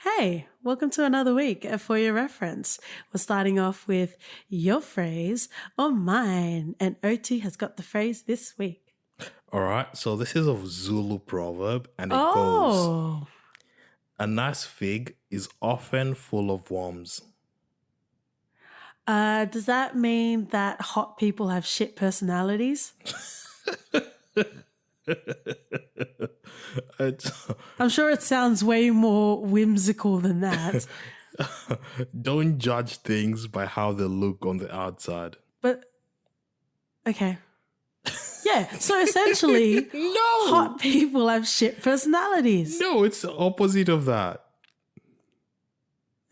Hey, welcome to another week For Your Reference. We're starting off with your phrase or mine, and OT has got the phrase this week. All right, so this is a Zulu proverb and it goes, Oh, a nice fig is often full of worms. does that mean that hot people have shit personalities? I'm sure it sounds way more whimsical than that. Don't judge things by how they look on the outside. But, okay. Yeah, so essentially, hot people have shit personalities. No, it's the opposite of that.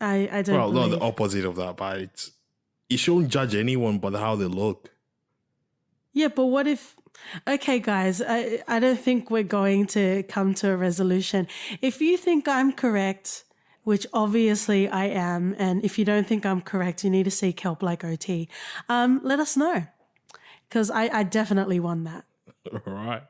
I don't Well, believe. not the opposite of that, but you shouldn't judge anyone by how they look. Yeah, but what if... Okay, guys, I don't think we're going to come to a resolution. If you think I'm correct, which obviously I am, and if you don't think I'm correct, you need to seek help like OT, let us know. Because I definitely won that. All right.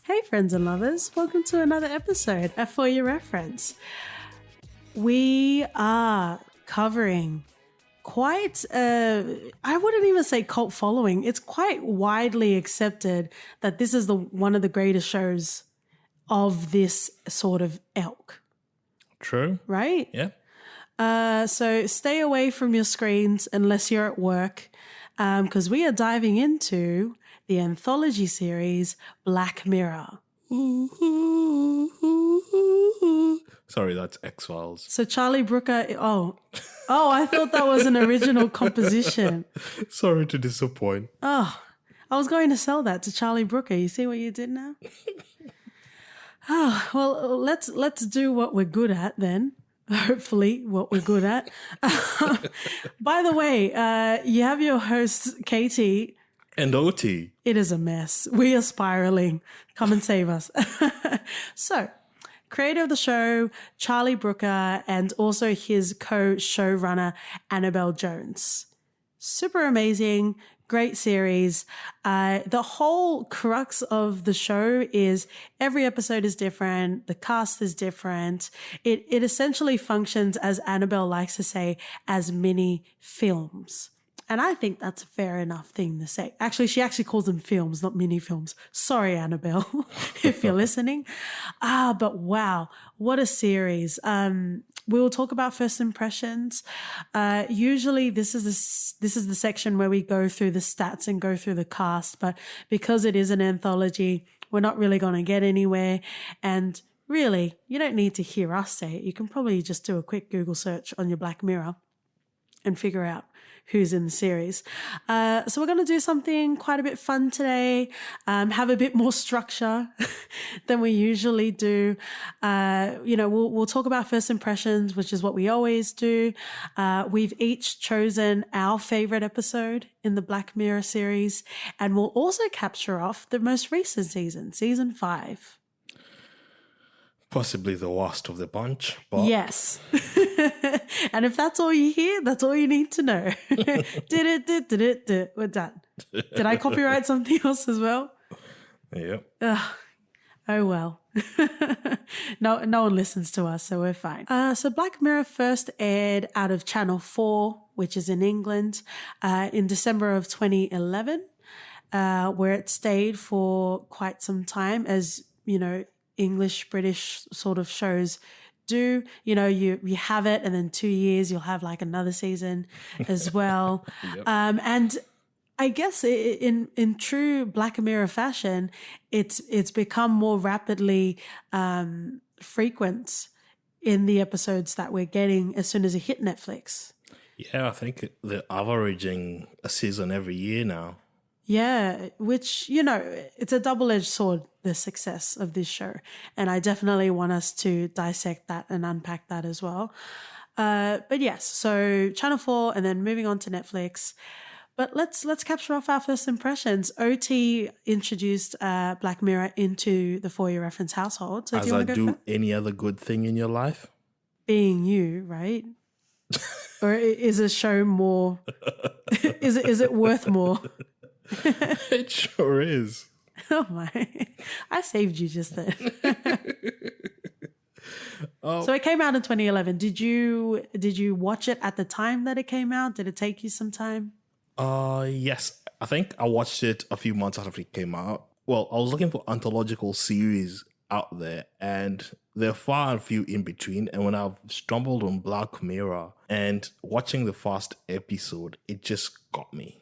Hey, friends and lovers, welcome to another episode of For Your Reference. We are covering quite, I wouldn't even say cult following. It's quite widely accepted that this is one of the greatest shows of this sort of ilk, True. right? Yeah. So stay away from your screens unless you're at work, because we are diving into the anthology series Black Mirror. Sorry, that's X-Files. So Charlie Brooker, I thought that was an original composition. Sorry to disappoint. Oh, I was going to sell that to Charlie Brooker. You see what you did now? Oh, well, let's do what we're good at then. Hopefully what we're good at. By the way, you have your host, Katie. And OT. It is a mess. We are spiraling. Come and save us. So, creator of the show, Charlie Brooker, and also his co-showrunner, Annabelle Jones. Super amazing, great series. The whole crux of the show is every episode is different. The cast is different. It essentially functions, as Annabelle likes to say, as mini films. And I think that's a fair enough thing to say. Actually, she actually calls them films, not mini films. Sorry, Annabelle, if you're listening. But wow, what a series. We will talk about first impressions. Usually this is the section where we go through the stats and go through the cast, but because it is an anthology, we're not really going to get anywhere. And really, you don't need to hear us say it. You can probably just do a quick Google search on your Black Mirror and figure out who's in the series. So we're going to do something quite a bit fun today, have a bit more structure than we usually do. We'll talk about first impressions, which is what we always do. We've each chosen our favorite episode in the Black Mirror series, and we'll also capture off the most recent season 5. Possibly the worst of the bunch, but Yes. And if that's all you hear, that's all you need to know. We're done. Did I copyright something else as well? Yep. Oh, well. No one listens to us, so we're fine. So Black Mirror first aired out of Channel 4, which is in England, in December of 2011, where it stayed for quite some time, as, you know, English, British sort of shows do. You know, you have it, and then 2 years you'll have like another season as well. Yep. And I guess in true Black Mirror fashion, it's become more rapidly frequent in the episodes that we're getting as soon as it hit Netflix. Yeah, I think they're averaging a season every year now. Yeah, which, you know, it's a double-edged sword, the success of this show. And I definitely want us to dissect that and unpack that as well. But yes, so Channel 4 and then moving on to Netflix. But let's capture off our first impressions. OT introduced Black Mirror into the For Your Reference household. So do As you I want to go do first? any other good thing in your life. Being you, right? Or is a show more? Is it worth more? It sure is. Oh my! I saved you just then. So it came out in 2011. Did you watch it at the time that it came out? Did it take you some time? Yes. I think I watched it a few months after it came out. Well, I was looking for anthological series out there, and there are far and few in between. And when I've stumbled on Black Mirror and watching the first episode, it just got me.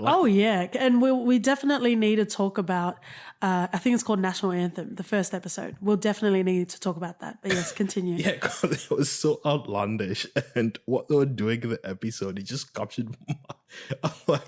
Oh yeah, and we definitely need to talk about. I think it's called National Anthem, the first episode. We'll definitely need to talk about that. But yes, continue. Yeah, because it was so outlandish, and what they were doing in the episode, it just captured I'm like,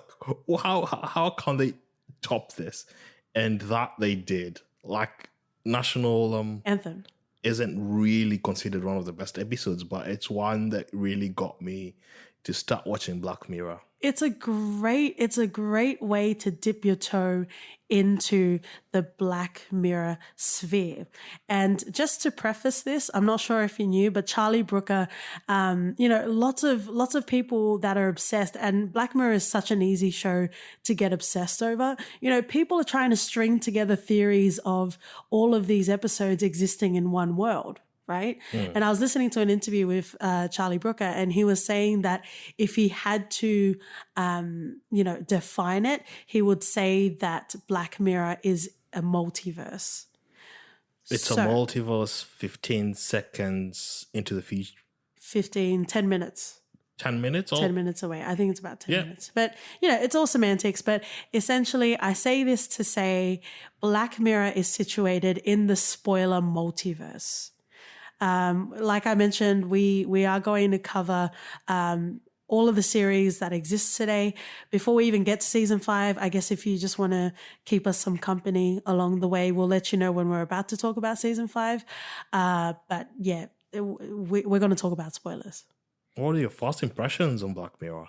wow, how can they top this? And that they did. Like, National Anthem. isn't really considered one of the best episodes, but it's one that really got me to start watching Black Mirror. It's a great way to dip your toe into the Black Mirror sphere. And just to preface this, I'm not sure if you knew, but Charlie Brooker, lots of people that are obsessed, and Black Mirror is such an easy show to get obsessed over. You know, people are trying to string together theories of all of these episodes existing in one world. Right. And I was listening to an interview with Charlie Brooker, and he was saying that if he had to, define it, he would say that Black Mirror is a multiverse. It's a multiverse 15 seconds into the future. 10 minutes. 10 minutes? 10 minutes away. I think it's about 10 minutes. But, it's all semantics. But essentially, I say this to say Black Mirror is situated in the spoiler multiverse. Like I mentioned, we are going to cover all of the series that exist today. Before we even get to season 5, I guess if you just want to keep us some company along the way, we'll let you know when we're about to talk about season 5. But yeah, we're going to talk about spoilers. What are your first impressions on Black Mirror?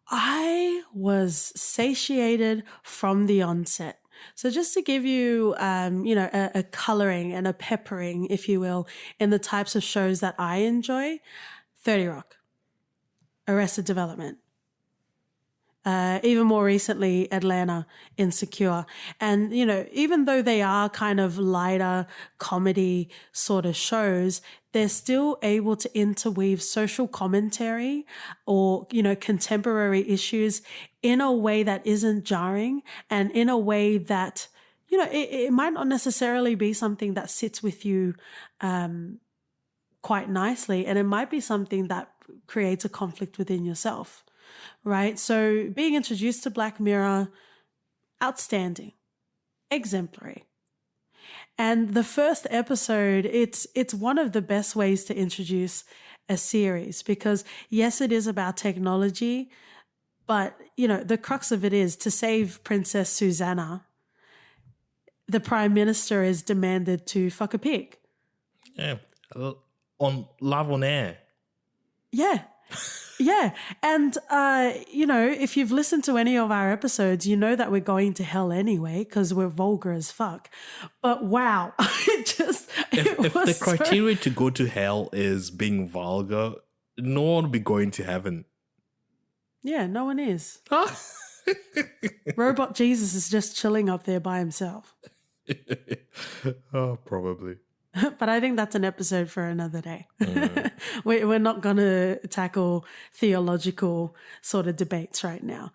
I was satiated from the onset. So just to give you, a coloring and a peppering, if you will, in the types of shows that I enjoy, 30 Rock, Arrested Development, even more recently, Atlanta, Insecure. And, even though they are kind of lighter comedy sort of shows, they're still able to interweave social commentary or, contemporary issues in a way that isn't jarring, and in a way that, it might not necessarily be something that sits with you quite nicely. And it might be something that creates a conflict within yourself. Right. So being introduced to Black Mirror, outstanding, exemplary. And the first episode, it's one of the best ways to introduce a series, because yes, it is about technology, but the crux of it is to save Princess Susanna, the Prime Minister is demanded to fuck a pig. Yeah. On Live on Air. Yeah. Yeah. And, if you've listened to any of our episodes, you know that we're going to hell anyway because we're vulgar as fuck. But wow, if the criteria to go to hell is being vulgar, no one will be going to heaven. Yeah, no one is. Robot Jesus is just chilling up there by himself. Oh, probably. But I think that's an episode for another day. We're not going to tackle theological sort of debates right now.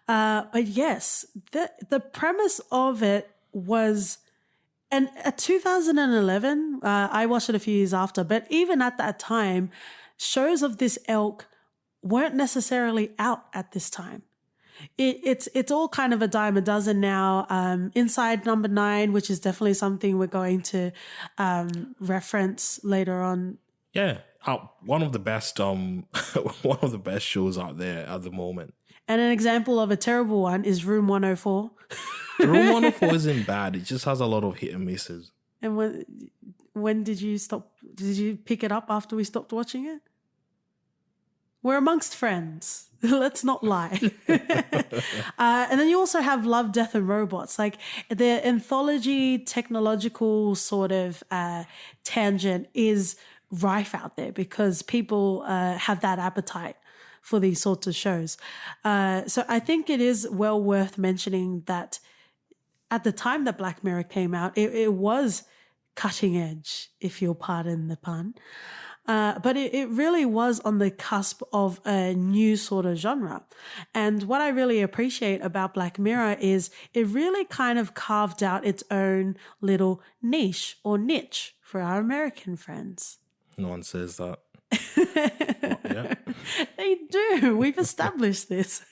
But yes, the premise of it was, and at 2011, I watched it a few years after, but even at that time, shows of this ilk weren't necessarily out at this time. It's all kind of a dime a dozen now. Inside Number 9, which is definitely something we're going to reference later on. Yeah, one of the best one of the best shows out there at the moment. And an example of a terrible one is Room 104. Room 104 isn't bad. It just has a lot of hit and misses. And when did you stop? Did you pick it up after we stopped watching it? We're amongst friends. Let's not lie. And then you also have Love, Death and Robots. Like the anthology technological sort of tangent is rife out there because people have that appetite for these sorts of shows. So I think it is well worth mentioning that at the time that Black Mirror came out, it was cutting edge, if you'll pardon the pun. But it really was on the cusp of a new sort of genre. And what I really appreciate about Black Mirror is it really kind of carved out its own little niche or niche for our American friends. No one says that. Yeah. They do. We've established this.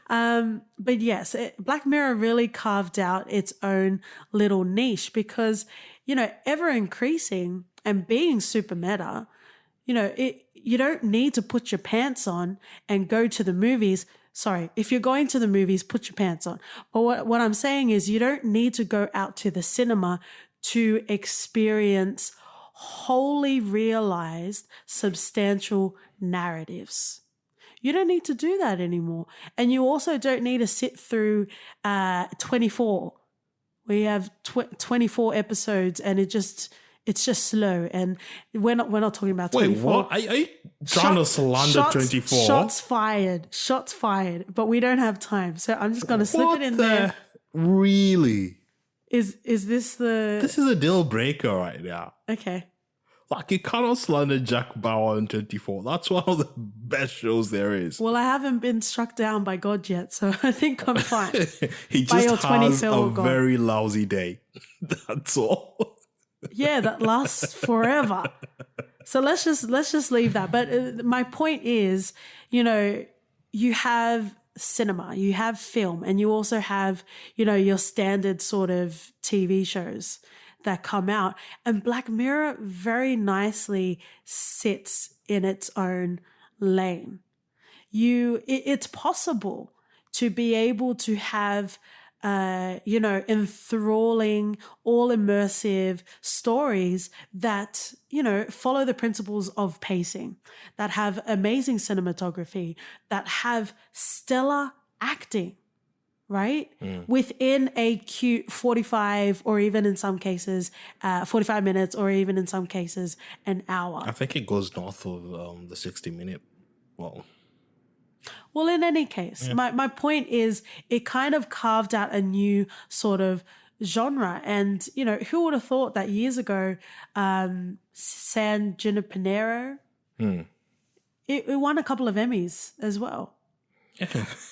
But yes, Black Mirror really carved out its own little niche because, ever increasing and being super meta, you don't need to put your pants on and go to the movies. Sorry, if you're going to the movies, put your pants on. But what I'm saying is you don't need to go out to the cinema to experience wholly realized substantial narratives. You don't need to do that anymore. And you also don't need to sit through 24. We have 24 episodes and it's just slow. And we're not talking about 24. Wait, what? Are you trying to slander 24? Shots fired. But we don't have time. So I'm just going to slip it in there. Really? Is this the... This is a deal breaker right now. Okay. Like, you cannot slander Jack Bauer in 24. That's one of the best shows there is. Well, I haven't been struck down by God yet, so I think I'm fine. He just has a very lousy day. That's all. Yeah, that lasts forever. So let's just leave that. But my point is, you have cinema, you have film, and you also have, your standard sort of TV shows that come out. And Black Mirror very nicely sits in its own lane. It's possible to be able to have enthralling, all immersive stories that, follow the principles of pacing, that have amazing cinematography, that have stellar acting, right? Within a cute 45 or even in some cases, 45 minutes or even in some cases, an hour. I think it goes north of the 60-minute. Well, in any case, my point is it kind of carved out a new sort of genre. And, who would have thought that years ago, San Junipero, it won a couple of Emmys as well.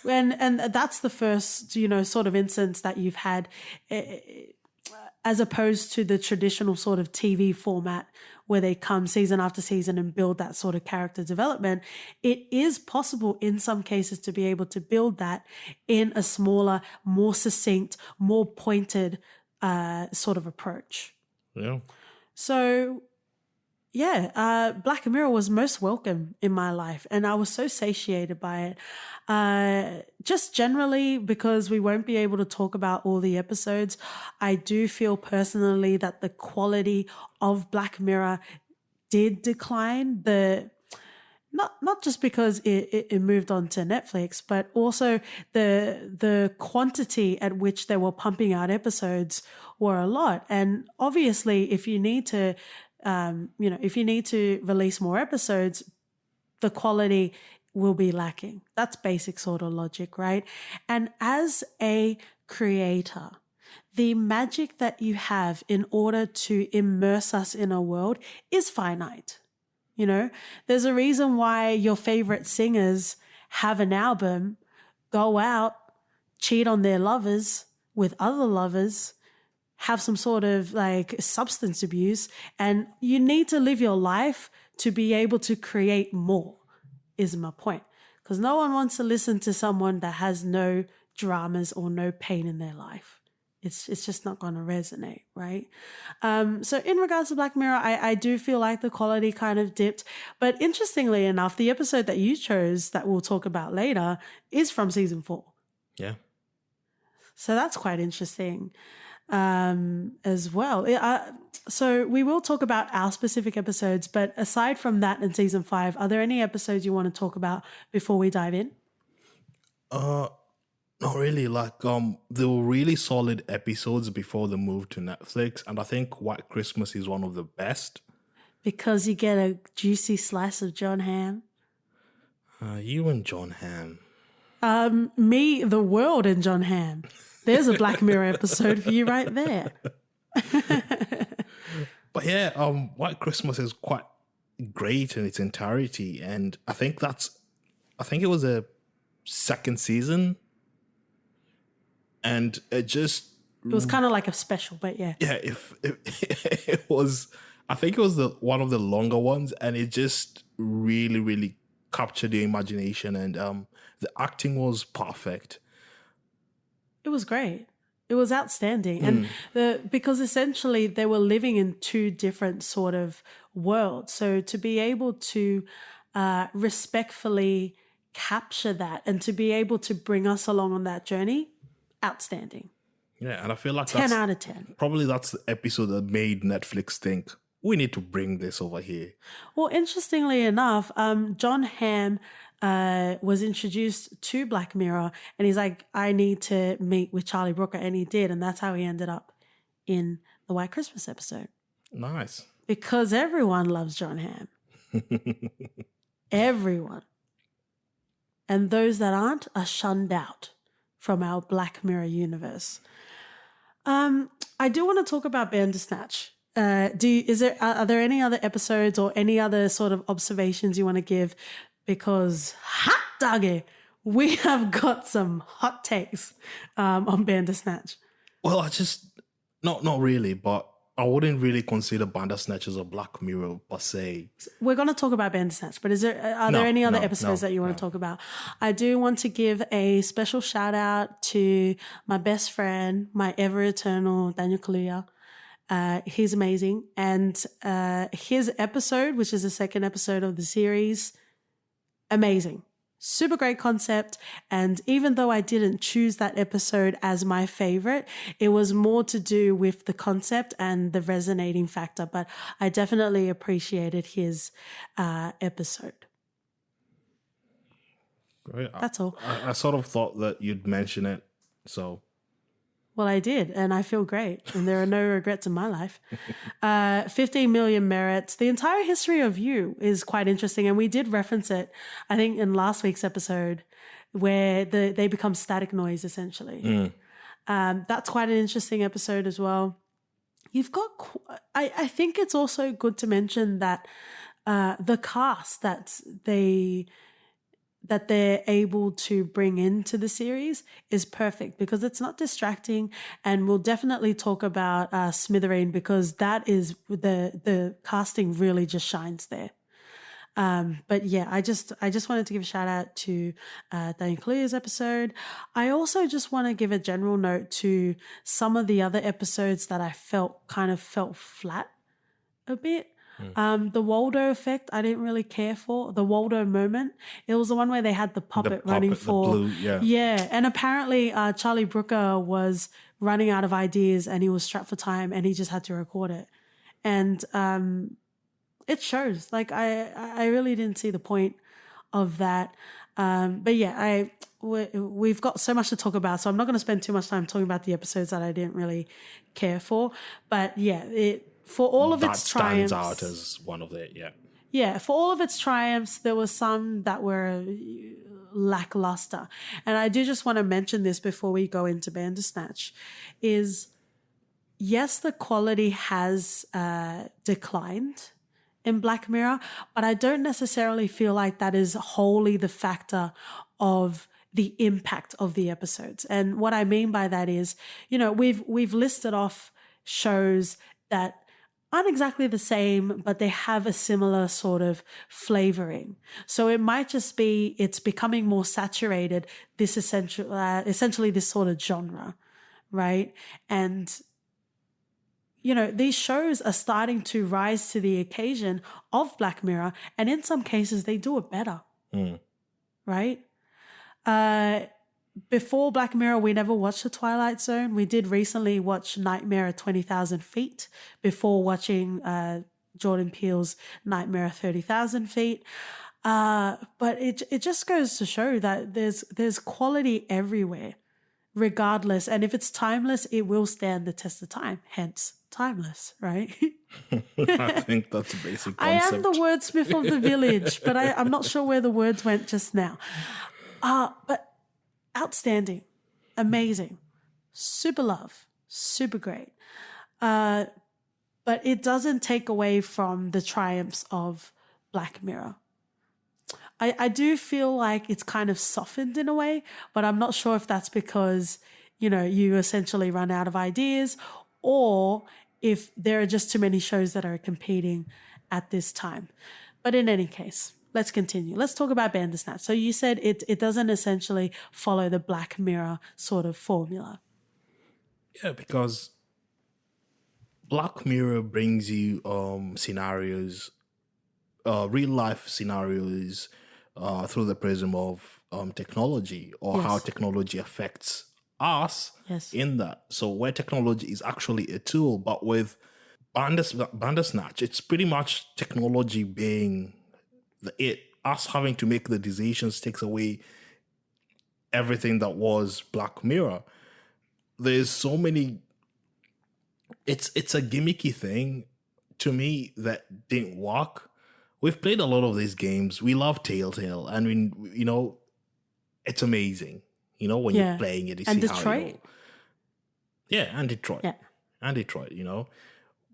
And that's the first, sort of instance that you've had as opposed to the traditional sort of TV format where they come season after season and build that sort of character development. It is possible in some cases to be able to build that in a smaller, more succinct, more pointed sort of approach. Yeah. So, Black Mirror was most welcome in my life and I was so satiated by it. Just generally because we won't be able to talk about all the episodes, I do feel personally that the quality of Black Mirror did decline. Not just because it moved on to Netflix, but also the quantity at which they were pumping out episodes were a lot. And obviously, if you need to release more episodes, the quality will be lacking. That's basic sort of logic, right? And as a creator, the magic that you have in order to immerse us in a world is finite. There's a reason why your favorite singers have an album, go out, cheat on their lovers with other lovers, have some sort of like substance abuse, and you need to live your life to be able to create more, is my point. Because no one wants to listen to someone that has no dramas or no pain in their life. It's just not going to resonate, right? So in regards to Black Mirror, I do feel like the quality kind of dipped. But interestingly enough, the episode that you chose that we'll talk about later is from season 4. Yeah. So that's quite interesting. as well. So we will talk about our specific episodes, but aside from that in season 5, are there any episodes you want to talk about before we dive in? Not really. Like, there were really solid episodes before the move to Netflix, and I think White Christmas is one of the best. Because you get a juicy slice of John Hamm. You and John Hamm. Me, the world, and John Hamm. There's a Black Mirror episode for you right there. But yeah, White Christmas is quite great in its entirety, and I think it was a second season, and it was kind of like a special, but yeah. Yeah, if it was, I think it was one of the longer ones, and it just really, really captured the imagination, and the acting was perfect. It was great. It was outstanding. And because essentially they were living in two different sort of worlds. So to be able to respectfully capture that and to be able to bring us along on that journey, outstanding. Yeah, and I feel like 10 out of 10. Probably that's the episode that made Netflix think, we need to bring this over here. Well, interestingly enough, John Hamm was introduced to Black Mirror, and he's like, I need to meet with Charlie Brooker, and he did, and that's how he ended up in the White Christmas episode. Nice. Because everyone loves John Hamm. Everyone. And those that aren't are shunned out from our Black Mirror universe. I do want to talk about Bandersnatch. Are there any other episodes or any other sort of observations you want to give? Because hot doggy, we have got some hot takes on Bandersnatch. Well, not really, but I wouldn't really consider Bandersnatch as a Black Mirror per se. We're going to talk about Bandersnatch, but are there any other episodes that you want to talk about? I do want to give a special shout out to my best friend, my ever eternal Daniel Kaluuya. He's amazing. And his episode, which is the second episode of the series, amazing. Super great concept. And even though I didn't choose that episode as my favorite, it was more to do with the concept and the resonating factor. But I definitely appreciated his episode. Great. That's all. I sort of thought that you'd mention it, so... Well, I did, and I feel great, and there are no regrets in my life. 15 million merits. The entire history of You is quite interesting, and we did reference it, I think, in last week's episode, where they become static noise, essentially. That's quite an interesting episode as well. You've got... I think it's also good to mention that the cast that they're able to bring into the series is perfect because it's not distracting, and we'll definitely talk about Smithereen because that is the casting really just shines there. But yeah, I just wanted to give a shout out to Daniel Kaluuya's episode. I also just want to give a general note to some of the other episodes that I felt flat a bit. The Waldo effect, I didn't really care for. The Waldo moment, it was the one where they had the puppet running for... The blue, yeah. Yeah, and apparently Charlie Brooker was running out of ideas and he was strapped for time and he just had to record it. And it shows. Like, I really didn't see the point of that. But yeah, we've got so much to talk about, so I'm not going to spend too much time talking about the episodes that I didn't really care for. But yeah, for all of its triumphs, that stands out as one of it, yeah. Yeah, for all of its triumphs, there were some that were lackluster. And I do just want to mention this before we go into Bandersnatch, is yes, the quality has declined in Black Mirror, but I don't necessarily feel like that is wholly the factor of the impact of the episodes. And what I mean by that is, we've listed off shows that aren't exactly the same, but they have a similar sort of flavoring. So it might just be it's becoming more saturated, this essentially this sort of genre, right? And these shows are starting to rise to the occasion of Black Mirror, and in some cases they do it better, right? before Black Mirror, we never watched The Twilight Zone. We did recently watch Nightmare at 20,000 Feet before watching Jordan Peele's Nightmare at 30,000 Feet. But it just goes to show that there's quality everywhere, regardless. And if it's timeless, it will stand the test of time. Hence, timeless, right? I think that's a basic concept. I am the wordsmith of the village, but I'm not sure where the words went just now. But outstanding, amazing, super love, super great. But it doesn't take away from the triumphs of Black Mirror. I do feel like it's kind of softened in a way, but I'm not sure if that's because, you essentially run out of ideas, or if there are just too many shows that are competing at this time. But in any case, let's continue. Let's talk about Bandersnatch. So you said it doesn't essentially follow the Black Mirror sort of formula. Yeah, because Black Mirror brings you scenarios, real life scenarios, through the prism of technology, or how technology affects us in that. So where technology is actually a tool, but with Bandersnatch, it's pretty much technology being us having to make the decisions takes away everything that was Black Mirror. There's so many. It's a gimmicky thing to me that didn't work. We've played a lot of these games. We love Telltale, and it's amazing. When you're playing it, you and see Detroit. how it all. Yeah, and Detroit. Yeah. And Detroit,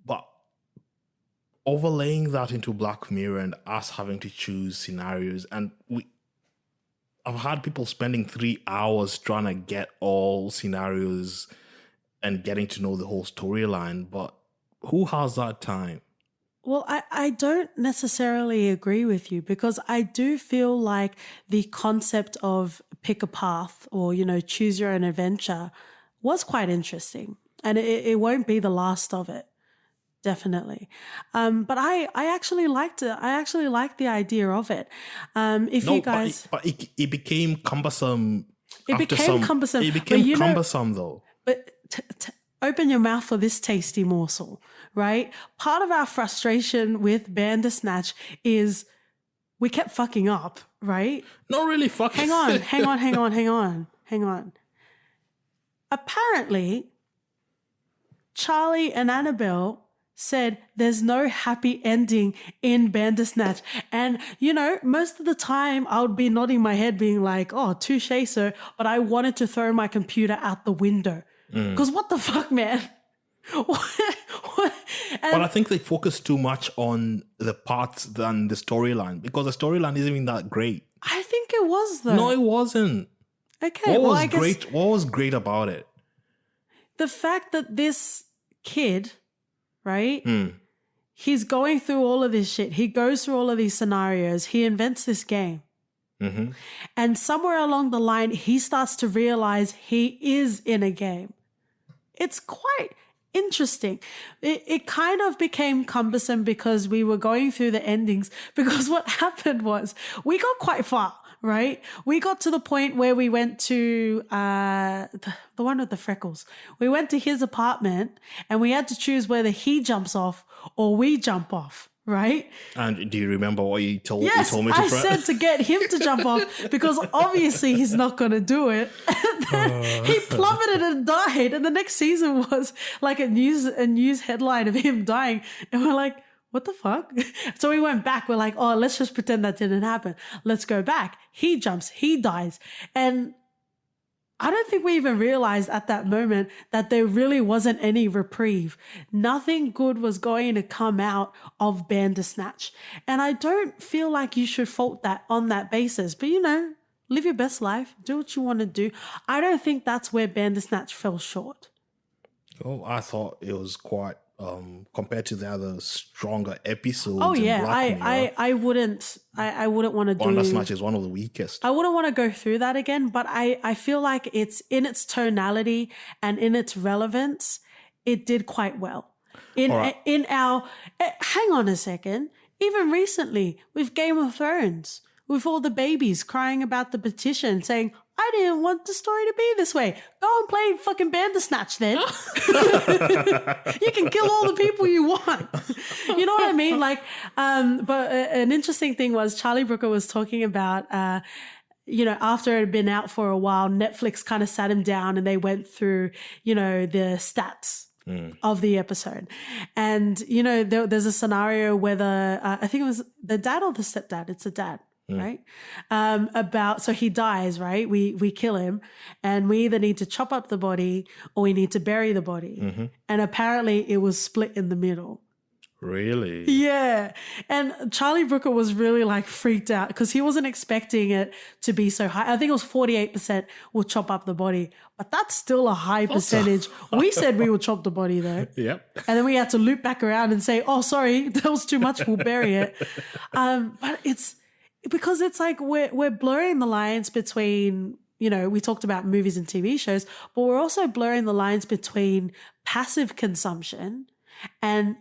But overlaying that into Black Mirror and us having to choose scenarios, and I've had people spending 3 hours trying to get all scenarios and getting to know the whole storyline, but who has that time? Well, I don't necessarily agree with you, because I do feel like the concept of pick a path or, choose your own adventure was quite interesting, and it won't be the last of it. Definitely. But I actually liked it. I actually liked the idea of it. But it became cumbersome. It became cumbersome. It became cumbersome though. But open your mouth for this tasty morsel, right? Part of our frustration with Bandersnatch is we kept fucking up, right? Not really fucking. Hang on. Apparently, Charlie and Annabelle said there's no happy ending in Bandersnatch. And, most of the time I would be nodding my head being like, oh, touche, sir. But I wanted to throw my computer out the window. Because what the fuck, man? What? But I think they focus too much on the parts than the storyline, because the storyline isn't even that great. I think it was, though. No, it wasn't. Okay, What was great about it? The fact that this kid, right? He's going through all of this shit. He goes through all of these scenarios. He invents this game. Mm-hmm. And somewhere along the line, he starts to realize he is in a game. It's quite interesting. It kind of became cumbersome because we were going through the endings, because what happened was we got quite far, right? We got to the point where we went to the one with the freckles. We went to his apartment and we had to choose whether he jumps off or we jump off. Right? And do you remember what you told me to I said to get him to jump off, because obviously he's not going to do it. And then he plummeted and died. And the next season was like a news headline of him dying. And we're like, what the fuck? So we went back. We're like, oh, let's just pretend that didn't happen. Let's go back. He jumps. He dies. And I don't think we even realized at that moment that there really wasn't any reprieve. Nothing good was going to come out of Bandersnatch. And I don't feel like you should fault that on that basis. But, live your best life. Do what you want to do. I don't think that's where Bandersnatch fell short. Oh, I thought it was quite, compared to the other stronger episodes. Oh yeah, I wouldn't want to do. Bandersnatch is one of the weakest. I wouldn't want to go through that again, but I feel like it's in its tonality and in its relevance, it did quite well. Hang on a second. Even recently with Game of Thrones, with all the babies crying about the petition saying, I didn't want the story to be this way. Go and play fucking Bandersnatch then. You can kill all the people you want. You know what I mean? Like, but an interesting thing was Charlie Brooker was talking about, after it had been out for a while, Netflix kind of sat him down and they went through, the stats of the episode. And, there's a scenario where I think it was the dad or the stepdad. It's the dad. Right. So he dies, right? We kill him and we either need to chop up the body or we need to bury the body. Mm-hmm. And apparently it was split in the middle. Really? Yeah. And Charlie Brooker was really like freaked out because he wasn't expecting it to be so high. I think it was 48% will chop up the body, but that's still a high percentage. We said we would chop the body though. Yep. And then we had to loop back around and say, oh, sorry, that was too much. We'll bury it. But it's because it's like we're blurring the lines between, we talked about movies and TV shows, but we're also blurring the lines between passive consumption and,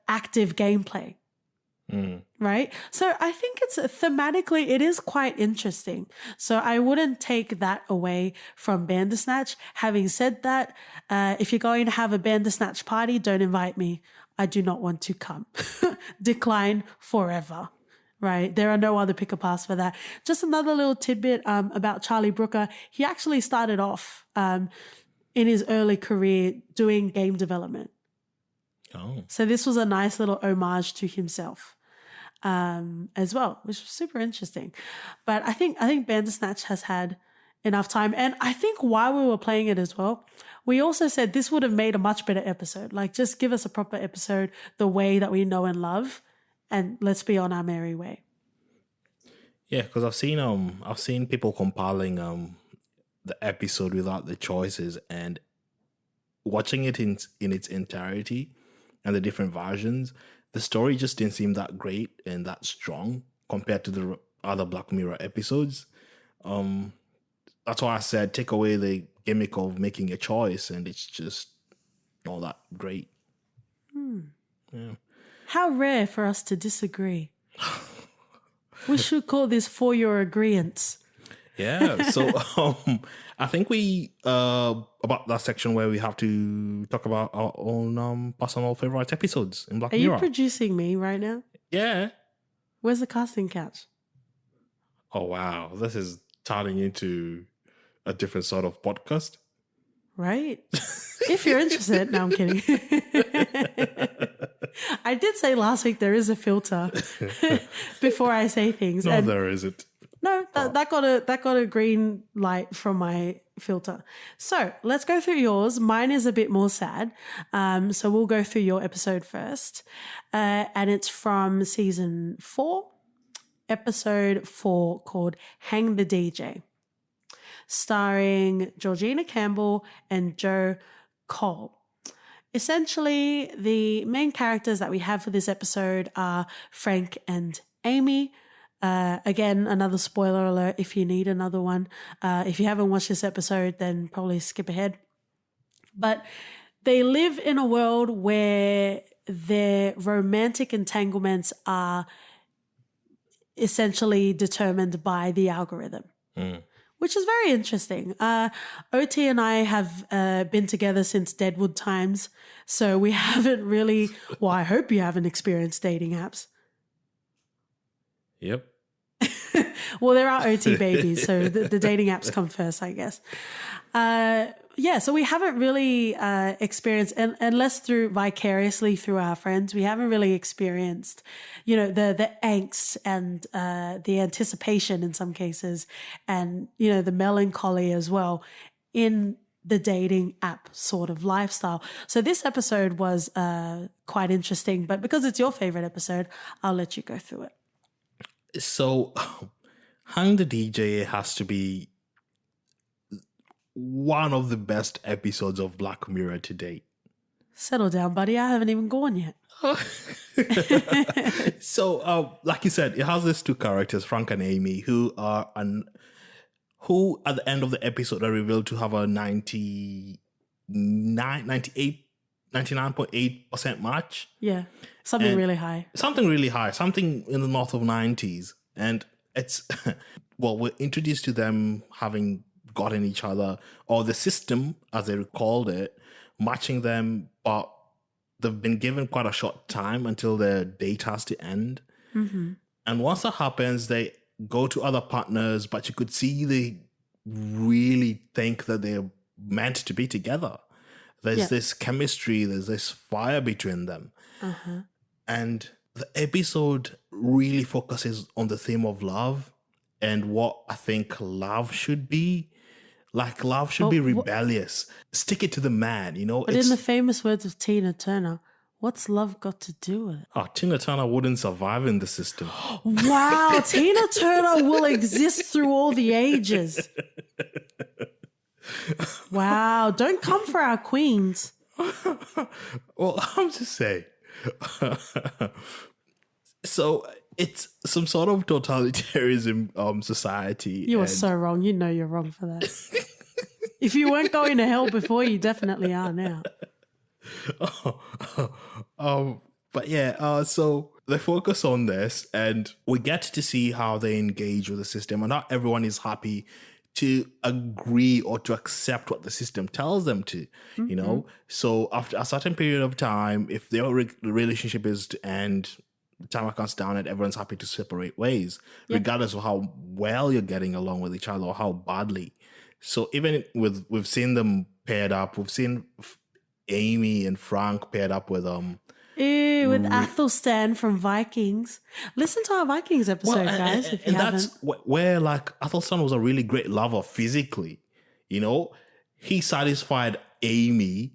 active gameplay. Right? So I think it's thematically, it is quite interesting. So I wouldn't take that away from Bandersnatch. Having said that, if you're going to have a Bandersnatch party, don't invite me. I do not want to come. Decline forever. Right. There are no other pick-a-pass for that. Just another little tidbit about Charlie Brooker. He actually started off in his early career doing game development. Oh. So this was a nice little homage to himself as well, which was super interesting. But I think Bandersnatch has had enough time. And I think while we were playing it as well, we also said this would have made a much better episode. Like just give us a proper episode the way that we know and love. And let's be on our merry way. Yeah, because I've seen people compiling the episode without the choices and watching it in its entirety and the different versions. The story just didn't seem that great and that strong compared to the other Black Mirror episodes. That's why I said take away the gimmick of making a choice, and it's just not that great. Yeah. How rare for us to disagree. We should call this For Your Agreeance. Yeah. So I think we about that section where we have to talk about our own personal favorite episodes in Black Mirror. Are you producing me right now? Yeah. Where's the casting couch? Oh wow, this is turning into a different sort of podcast. Right? If you're interested. No, I'm kidding. I did say last week there is a filter before I say things. No, and there isn't. No, that got a green light from my filter. So let's go through yours. Mine is a bit more sad. So we'll go through your episode first. And it's from season 4, episode 4, called Hang the DJ, starring Georgina Campbell and Joe Cole. Essentially, the main characters that we have for this episode are Frank and Amy. Again, another spoiler alert if you need another one. If you haven't watched this episode, then probably skip ahead. But they live in a world where their romantic entanglements are essentially determined by the algorithm. Which is very interesting. OT and I have been together since Deadwood times, so we haven't really, well, I hope you haven't experienced dating apps. Yep. Well, there are OT babies, so the dating apps come first, I guess. So we haven't really experienced, unless through vicariously through our friends, we haven't really experienced, the angst and the anticipation in some cases, and, the melancholy as well in the dating app sort of lifestyle. So this episode was quite interesting, but because it's your favorite episode, I'll let you go through it. So Hang the DJ has to be one of the best episodes of Black Mirror to date. Settle down, buddy. I haven't even gone yet. So, like you said, it has these two characters, Frank and Amy, who at the end of the episode are revealed to have a 99.8% match. Yeah. Something really high. Something really high. Something in the north of 90s. And it's, well, we're introduced to them having gotten each other, or the system, as they called it, matching them, but they've been given quite a short time until their date has to end. Mm-hmm. And once that happens, they go to other partners, but you could see they really think that they're meant to be together. There's this chemistry, there's this fire between them. Uh-huh. And the episode really focuses on the theme of love and what I think love should be. Like, love should be rebellious. Stick it to the man, you know? But in the famous words of Tina Turner, what's love got to do with it? Oh, Tina Turner wouldn't survive in the system. Wow, Tina Turner will exist through all the ages. Wow, don't come for our queens. Well, I'm just saying. So it's some sort of totalitarianism society. You are so wrong. You know you're wrong for that. If you weren't going to hell before, you definitely are now. But yeah, so they focus on this, and we get to see how they engage with the system, and not everyone is happy to agree or to accept what the system tells them to, you know? So after a certain period of time, if their relationship is to end, the timer counts down and everyone's happy to separate ways, regardless of how well you're getting along with each other or how badly. So even we've seen them paired up. We've seen Amy and Frank paired up with with Athelstan from Vikings. Listen to our Vikings episode, guys, if you haven't. That's where, like, Athelstan was a really great lover physically. You know, he satisfied Amy,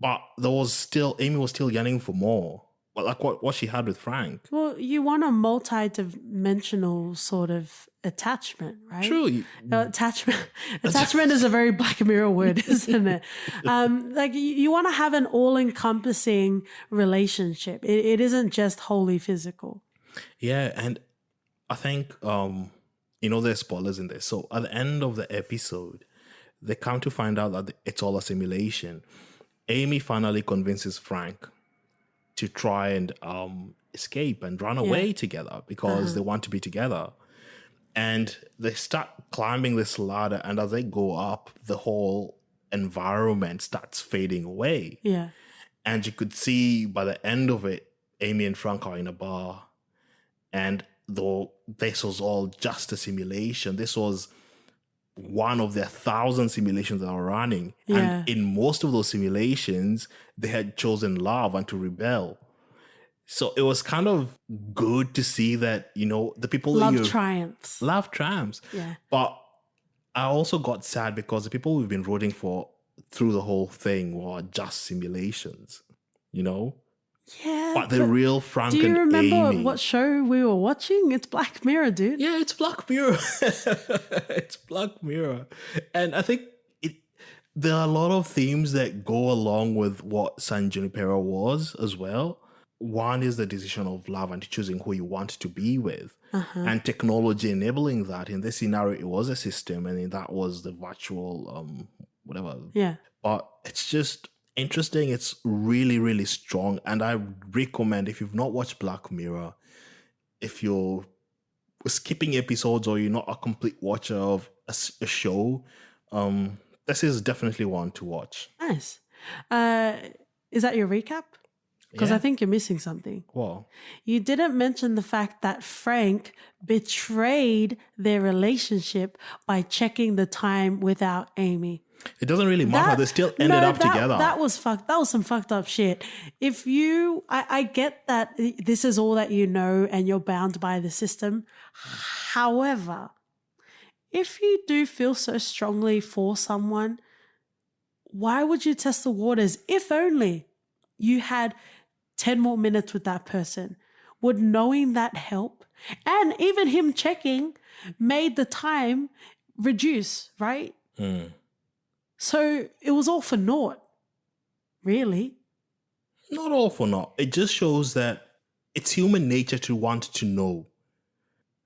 but Amy was still yearning for more. But like what she had with Frank. Well, you want a multi-dimensional sort of attachment, right? True. Attachment is a very Black Mirror word, isn't it? Like you want to have an all-encompassing relationship. It isn't just wholly physical. Yeah, and I think there's spoilers in this. So at the end of the episode, they come to find out that it's all a simulation. Amy finally convinces Frank to try and escape and run away together because they want to be together. And they start climbing this ladder, and as they go up, the whole environment starts fading away. Yeah. And you could see by the end of it, Amy and Frank are in a bar. And though this was all just a simulation, this was one of their 1,000 simulations that were running. Yeah. And in most of those simulations, they had chosen love and to rebel. So it was kind of good to see that, you know, the people Love triumphs. Yeah. But I also got sad because the people we've been rooting for through the whole thing were just simulations, you know? Yeah. But the real Frank and Amy. Do you remember Amy, what show we were watching? It's Black Mirror, dude. Yeah, it's Black Mirror. It's Black Mirror. And I think there are a lot of themes that go along with what San Junipero was as well. One is the decision of love and choosing who you want to be with. And technology enabling that. In this scenario, it was a system, and that was the virtual whatever. Yeah. But it's just interesting. It's really, really strong. And I recommend, if you've not watched Black Mirror, if you're skipping episodes or you're not a complete watcher of a show, this is definitely one to watch. Nice. Is that your recap? Because I think you're missing something. Well, you didn't mention the fact that Frank betrayed their relationship by checking the time without Amy. It doesn't really matter. They still ended up together. That was some fucked up shit. If I get that this is all that you know and you're bound by the system. However, if you do feel so strongly for someone, why would you test the waters? If only you had 10 more minutes with that person. Would knowing that help? And even him checking made the time reduce, right? So it was all for naught, really. Not all for naught. It just shows that it's human nature to want to know.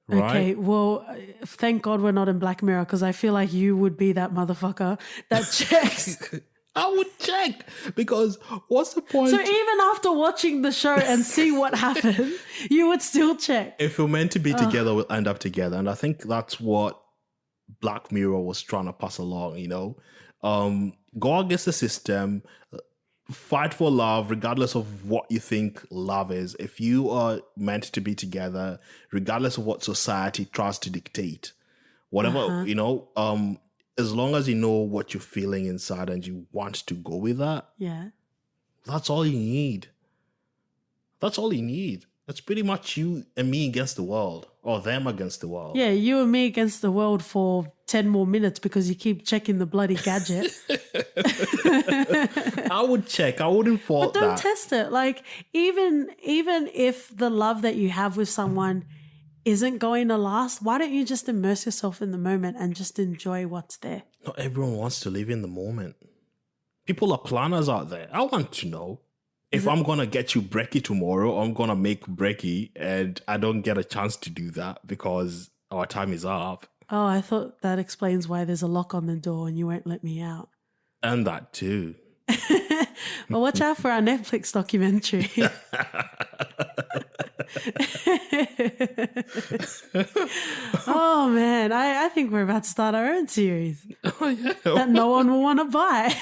Right? Okay, well, thank God we're not in Black Mirror, because I feel like you would be that motherfucker that checks. I would check, because what's the point? So even after watching the show and see what happened, you would still check. If we're meant to be together, we'll end up together. And I think that's what Black Mirror was trying to pass along, go against the system, fight for love, regardless of what you think love is. If you are meant to be together, regardless of what society tries to dictate, whatever, as long as you know what you're feeling inside and you want to go with that, Yeah. that's all you need. That's all you need. That's pretty much you and me against the world, or them against the world. Yeah, you and me against the world for 10 more minutes because you keep checking the bloody gadget. I would check. I wouldn't fault But don't that. test it. Like, even if the love that you have with someone isn't going to last, why don't you just immerse yourself in the moment and just enjoy what's there? Not everyone wants to live in the moment. People are planners out there. I want to know if I'm going to get you brekkie tomorrow, I'm going to make brekkie, and I don't get a chance to do that because our time is up. Oh, I thought that explains why there's a lock on the door and you won't let me out. And that too. Well, watch out for our Netflix documentary. Oh, man. I think we're about to start our own series that no one will want to buy.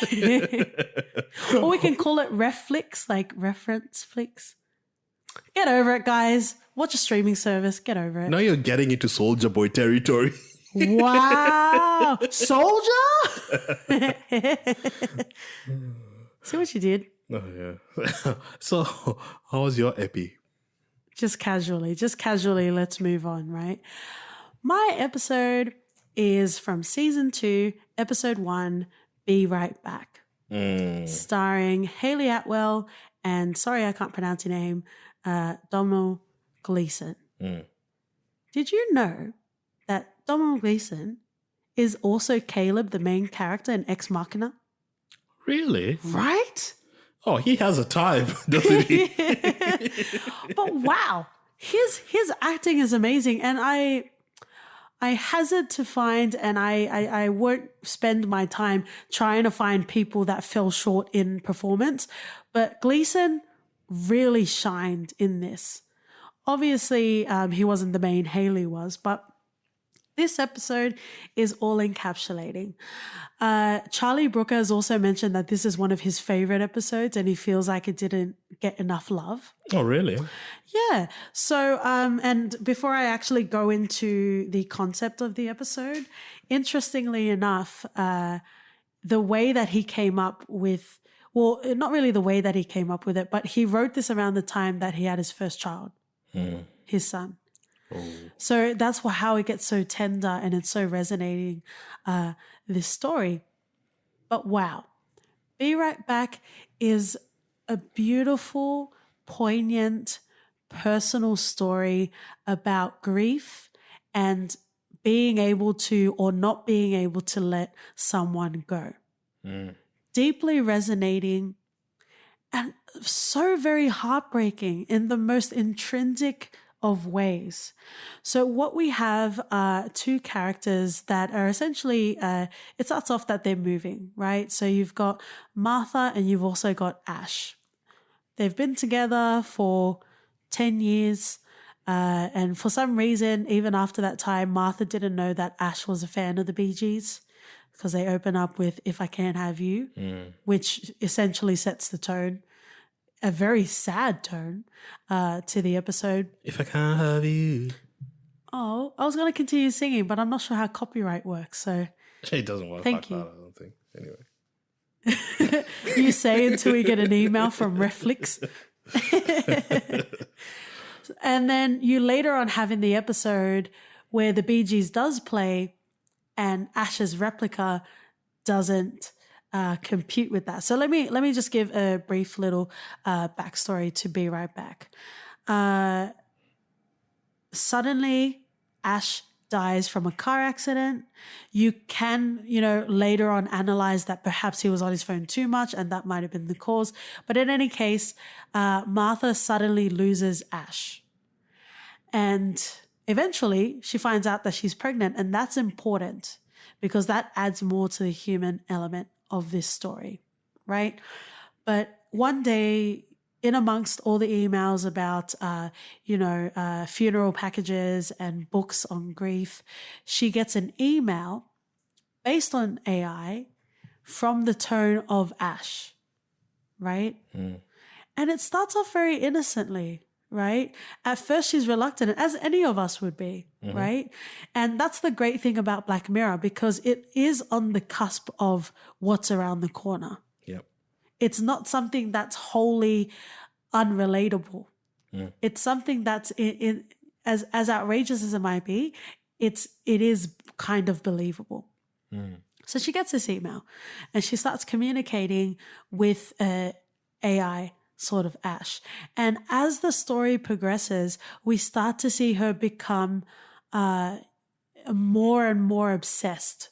Or we can call it Reflix, like reference flicks. Get over it, guys. Watch a streaming service. Get over it. Now you're getting into Soldier Boy territory. Wow. Soldier? See what you did? Oh, yeah. So, how was your epi? Just casually, let's move on, right? My episode is from season 2, episode 1, Be Right Back. Starring Hayley Atwell and, sorry, I can't pronounce your name, Domhnall Gleeson. Did you know that Domhnall Gleeson is also Caleb, the main character in Ex Machina? Really? Right? Oh, he has a type, doesn't he? But wow, his acting is amazing, and I hazard to find, and I won't spend my time trying to find people that fell short in performance, but Gleeson really shined in this. Obviously, he wasn't the main, Hayley was, but this episode is all encapsulating. Charlie Brooker has also mentioned that this is one of his favorite episodes and he feels like it didn't get enough love. Oh, really? Yeah. So, and before I actually go into the concept of the episode, interestingly enough, the way that he came up with, well, not really the way that he came up with it, but he wrote this around the time that he had his first child, his son. So that's how it gets so tender and it's so resonating, this story. But wow, Be Right Back is a beautiful, poignant, personal story about grief and being able to or not being able to let someone go. Deeply resonating and so very heartbreaking in the most intrinsic of ways. So what we have are two characters that are essentially, it starts off that they're moving, right? So you've got Martha and you've also got Ash. They've been together for 10 years. And for some reason, even after that time, Martha didn't know that Ash was a fan of the Bee Gees because they open up with If I Can't Have You, which essentially sets the tone. A very sad tone to the episode. If I can't have you. Oh, I was going to continue singing, but I'm not sure how copyright works. So It doesn't work Thank like you. that, I don't think. Anyway. you say until we get an email from Reflix. And then you later on have in the episode where the Bee Gees does play and Ash's replica doesn't compute with that. So let me just give a brief little backstory to Be Right Back. Suddenly, Ash dies from a car accident. You can, later on analyze that perhaps he was on his phone too much and that might have been the cause. But in any case, Martha suddenly loses Ash. And eventually she finds out that she's pregnant, and that's important because that adds more to the human element of this story, right? But one day in amongst all the emails about, funeral packages and books on grief, she gets an email based on AI from the tone of Ash, right? And it starts off very innocently, right? At first, she's reluctant, as any of us would be, right? And that's the great thing about Black Mirror, because it is on the cusp of what's around the corner. Yep. It's not something that's wholly unrelatable. It's something that's as outrageous as it might be, it is kind of believable. So she gets this email and she starts communicating with AI sort of Ash. And as the story progresses, we start to see her become more and more obsessed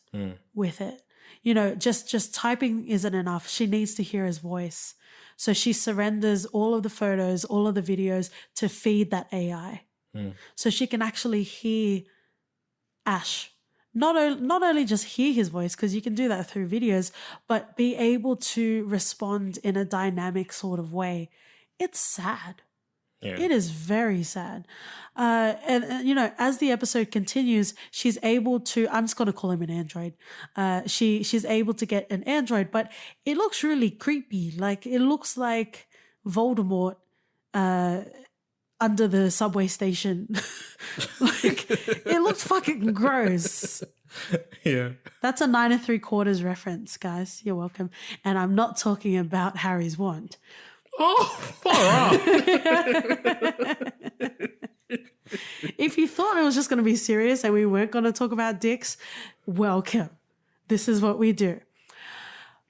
with it. You know, just typing isn't enough. She needs to hear his voice. So she surrenders all of the photos, all of the videos to feed that AI. So she can actually hear Ash. Not only just hear his voice, because you can do that through videos, but be able to respond in a dynamic sort of way. It's sad. Yeah. It is very sad. And you know, as the episode continues, she's able to, I'm just going to call him an android. She's able to get an android, but it looks really creepy. Like, it looks like Voldemort under the subway station. Like, it looks fucking gross. Yeah. That's a 9 3/4 reference, guys. You're welcome. And I'm not talking about Harry's wand. Oh, far out. If you thought it was just going to be serious and we weren't going to talk about dicks, welcome. This is what we do.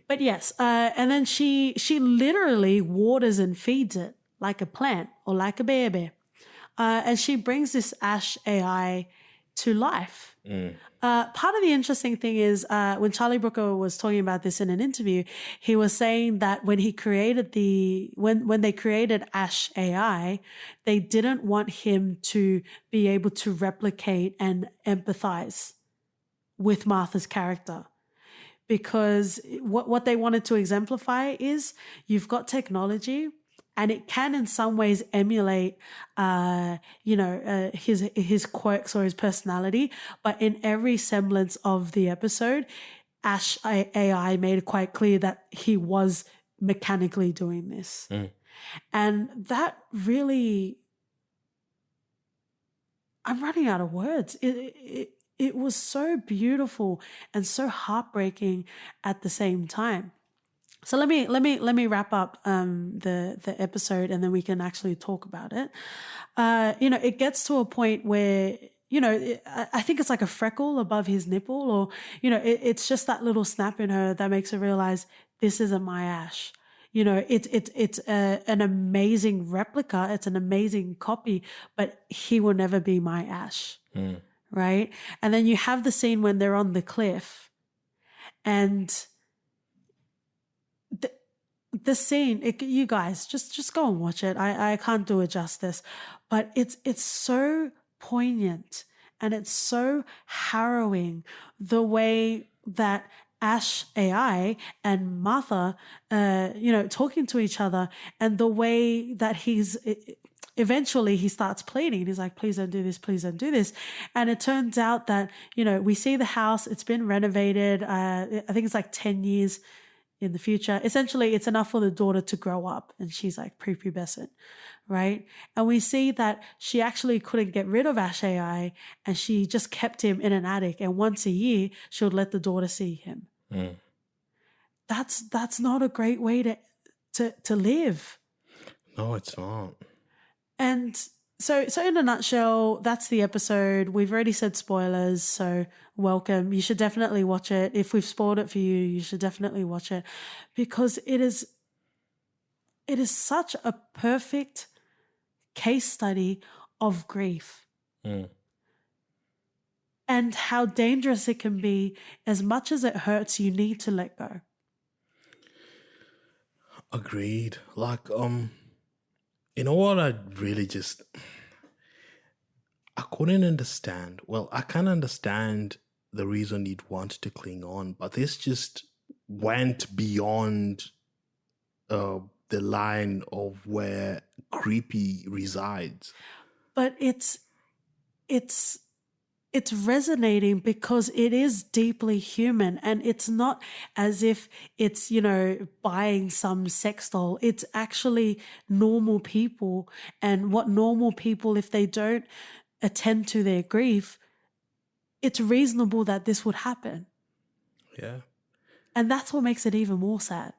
But yes, and then she literally waters and feeds it like a plant or like a baby. And she brings this Ash AI to life. Part of the interesting thing is when Charlie Brooker was talking about this in an interview, he was saying that when he created when they created Ash AI, they didn't want him to be able to replicate and empathize with Martha's character. Because what they wanted to exemplify is you've got technology and it can in some ways emulate, his quirks or his personality. But in every semblance of the episode, Ash AI made it quite clear that he was mechanically doing this. And that really, I'm running out of words. It was so beautiful and so heartbreaking at the same time. So let me wrap up the episode, and then we can actually talk about it. It gets to a point where, I think it's like a freckle above his nipple, or it's just that little snap in her that makes her realize this isn't my Ash. It's an amazing replica. It's an amazing copy, but he will never be my Ash. Right? And then you have the scene when they're on the cliff, and the scene, you guys just go and watch it. I can't do it justice, but it's so poignant and it's so harrowing, the way that Ash AI and Martha, talking to each other, and the way that eventually he starts pleading. He's like, please don't do this. Please don't do this. And it turns out that, we see the house, it's been renovated. I think it's like 10 years in the future. Essentially, it's enough for the daughter to grow up, and she's like prepubescent, right? And we see that she actually couldn't get rid of Ash AI, and she just kept him in an attic, and once a year, she would let the daughter see him. That's not a great way to live. No, it's not. And so in a nutshell, that's the episode. We've already said spoilers, so welcome. You should definitely watch it. If we've spoiled it for you, you should definitely watch it, because it is such a perfect case study of grief. And how dangerous it can be. As much as it hurts, you need to let go. Agreed. Like, you know what? I really I couldn't understand. Well, I can understand the reason you'd want to cling on, but this just went beyond the the line of where creepy resides. But it's resonating because it is deeply human, and it's not as if it's, buying some sex doll. It's actually normal people, and what normal people, if they don't attend to their grief, it's reasonable that this would happen. Yeah. And that's what makes it even more sad.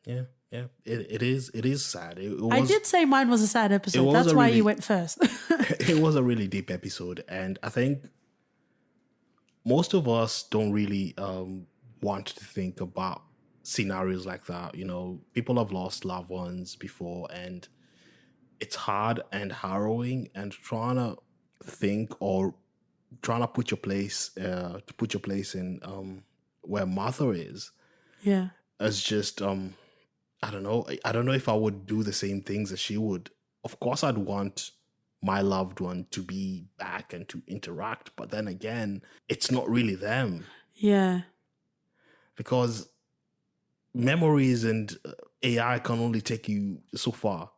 Yeah. Yeah, it is sad. I did say mine was a sad episode. That's why you went first. It was a really deep episode, and I think most of us don't really want to think about scenarios like that. People have lost loved ones before, and it's hard and harrowing. And trying to think or trying to put your place in where Martha is. Yeah, as just I don't know. I don't know if I would do the same things as she would. Of course, I'd want my loved one to be back and to interact. But then again, it's not really them. Yeah. Because memories and AI can only take you so far.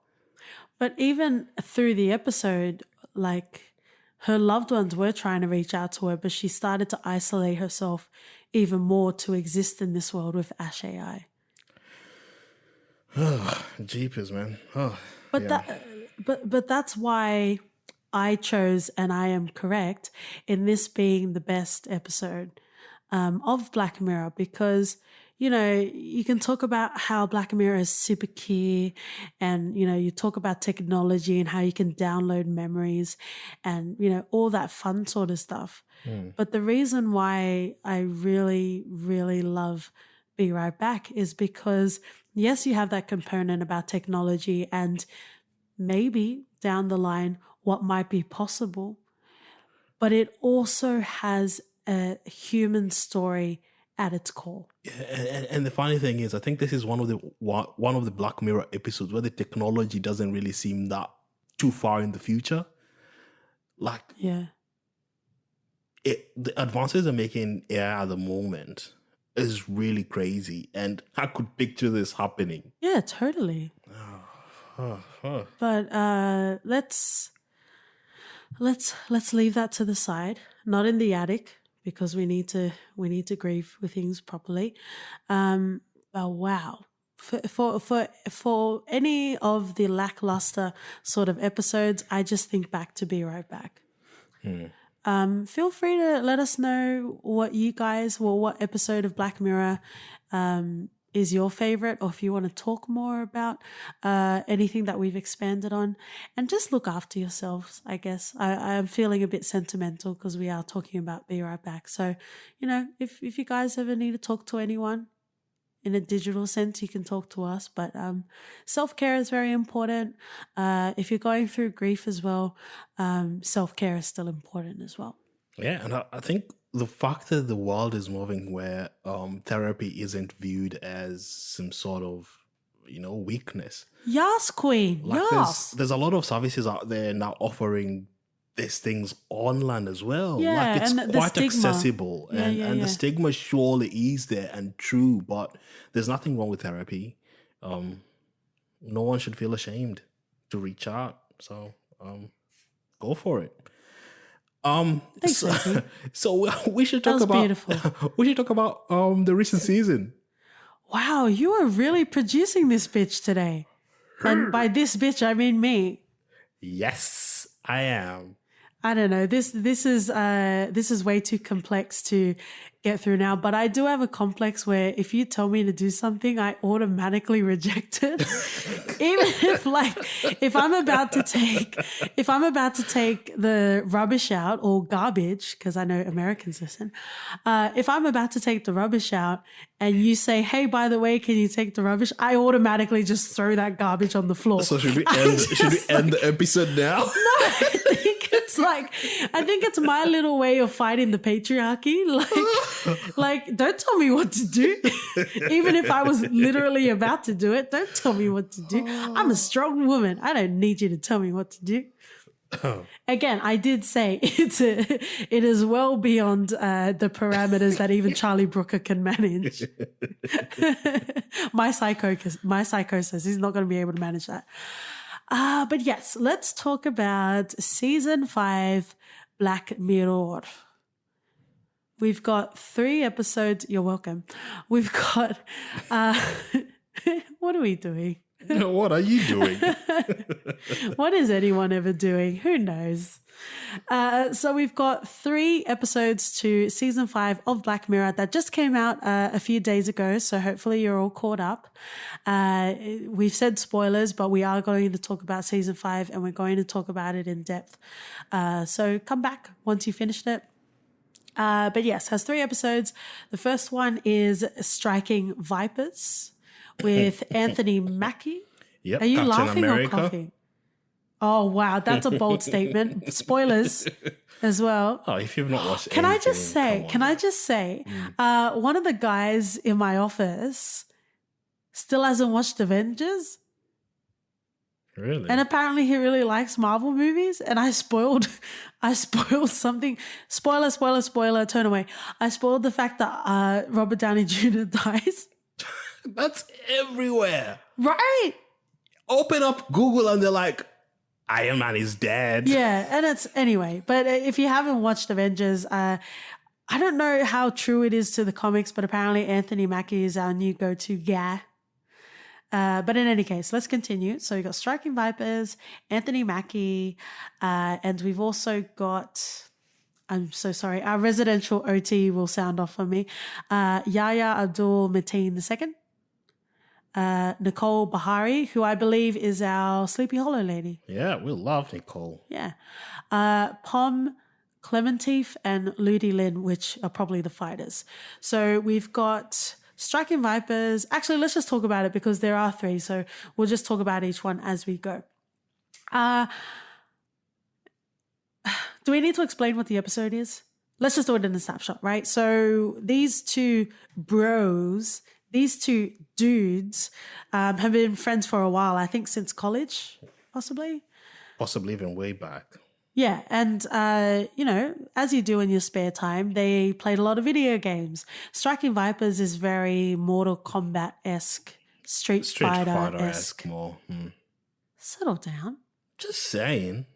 But even through the episode, like, her loved ones were trying to reach out to her, but she started to isolate herself even more to exist in this world with Ash AI. Jeepers, man. But yeah. but that's why I chose, and I am correct in this being the best episode of Black Mirror, because you can talk about how Black Mirror is super key, and you talk about technology and how you can download memories and all that fun sort of stuff. But the reason why I really, really love Be Right Back is because, yes, you have that component about technology and maybe down the line what might be possible, but it also has a human story at its core. And the funny thing is, I think this is one of the Black Mirror episodes where the technology doesn't really seem that too far in the future. Like, yeah, the advances they're making AI at the moment is really crazy, and I could picture this happening. Yeah, totally. But let's leave that to the side. Not in the attic, because we need to grieve with things properly. But wow, for any of the lackluster sort of episodes, I just think back to Be Right Back. Feel free to let us know what episode of Black Mirror is your favorite, or if you want to talk more about anything that we've expanded on. And just look after yourselves, I guess. I'm feeling a bit sentimental because we are talking about Be Right Back. So, if you guys ever need to talk to anyone in a digital sense, you can talk to us. But self-care is very important. If you're going through grief as well, self-care is still important as well. Yeah, and I think the fact that the world is moving where therapy isn't viewed as some sort of, weakness. Yes, queen. Like, yes. There's a lot of services out there now offering these things online as well. Yeah, like, it's and quite accessible. And the stigma surely is there and true, but there's nothing wrong with therapy. No one should feel ashamed to reach out. So go for it. Thanks, so we should talk about beautiful. We should talk about the recent season. Wow, you are really producing this bitch today. And by this bitch, I mean me. Yes, I am. I don't know. This is way too complex to get through now. But I do have a complex where if you tell me to do something, I automatically reject it. Even if I'm about to take the rubbish out, or garbage, because I know Americans listen. If I'm about to take the rubbish out and you say, "Hey, by the way, can you take the rubbish?" I automatically just throw that garbage on the floor. So should we end the episode now? No, I think it's my little way of fighting the patriarchy. Like, don't tell me what to do. Even if I was literally about to do it, don't tell me what to do. I'm a strong woman. I don't need you to tell me what to do. Again, I did say it is well beyond the parameters that even Charlie Brooker can manage. my psychosis, he's not going to be able to manage that. But yes, let's talk about season 5, Black Mirror. We've got 3 episodes. You're welcome. We've got, what are we doing? What are you doing? What is anyone ever doing? Who knows? So we've got 3 episodes to season 5 of Black Mirror that just came out a few days ago. So hopefully you're all caught up. We've said spoilers, but we are going to talk about season 5 and we're going to talk about it in depth. So come back once you finished it. But yes, has 3 episodes. The first one is Striking Vipers with Anthony Mackie. Yep, Are you Captain laughing America. or coughing? Oh, wow. That's a bold statement. Spoilers as well. Oh, if you've not watched Can I anything, just say, one of the guys in my office still hasn't watched Avengers. Really? And apparently he really likes Marvel movies. And I spoiled something. Spoiler, turn away. I spoiled the fact that Robert Downey Jr. dies. That's everywhere. Right. Open up Google and they're like, Iron Man is dead. Yeah, and it's anyway. But if you haven't watched Avengers, I don't know how true it is to the comics, but apparently Anthony Mackie is our new go-to guy. But in any case, let's continue. So we got Striking Vipers, Anthony Mackie, and we've also got, I'm so sorry, our residential OT will sound off for me. Yahya Abdul Mateen II. Nicole Bahari, who I believe is our Sleepy Hollow lady. Yeah, we love Nicole. Yeah. Pom Clementif and Ludi Lin, which are probably the fighters. So we've got Striking Vipers. Actually, let's just talk about it because there are 3. So we'll just talk about each one as we go. Do we need to explain what the episode is? Let's just do it in a snapshot, right? So these 2 bros, these 2 dudes have been friends for a while, I think since college, possibly. Possibly even way back. Yeah, and, as you do in your spare time, they played a lot of video games. Striking Vipers is very Mortal Kombat-esque, Street Fighter-esque. More. Settle down. Just saying.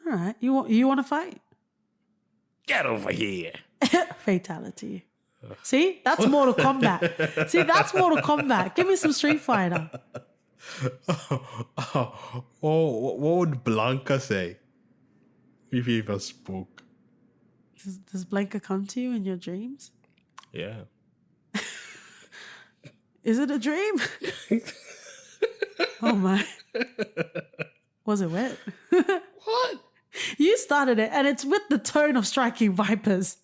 All right, you want to fight? Get over here. Fatality. See, that's Mortal Kombat. That's Mortal Kombat. Give me some Street Fighter. What would Blanca say if he even spoke? Does Blanca come to you in your dreams? Yeah. Is it a dream? Oh my. Was it wet? What? You started it, and it's with the tone of Striking Vipers.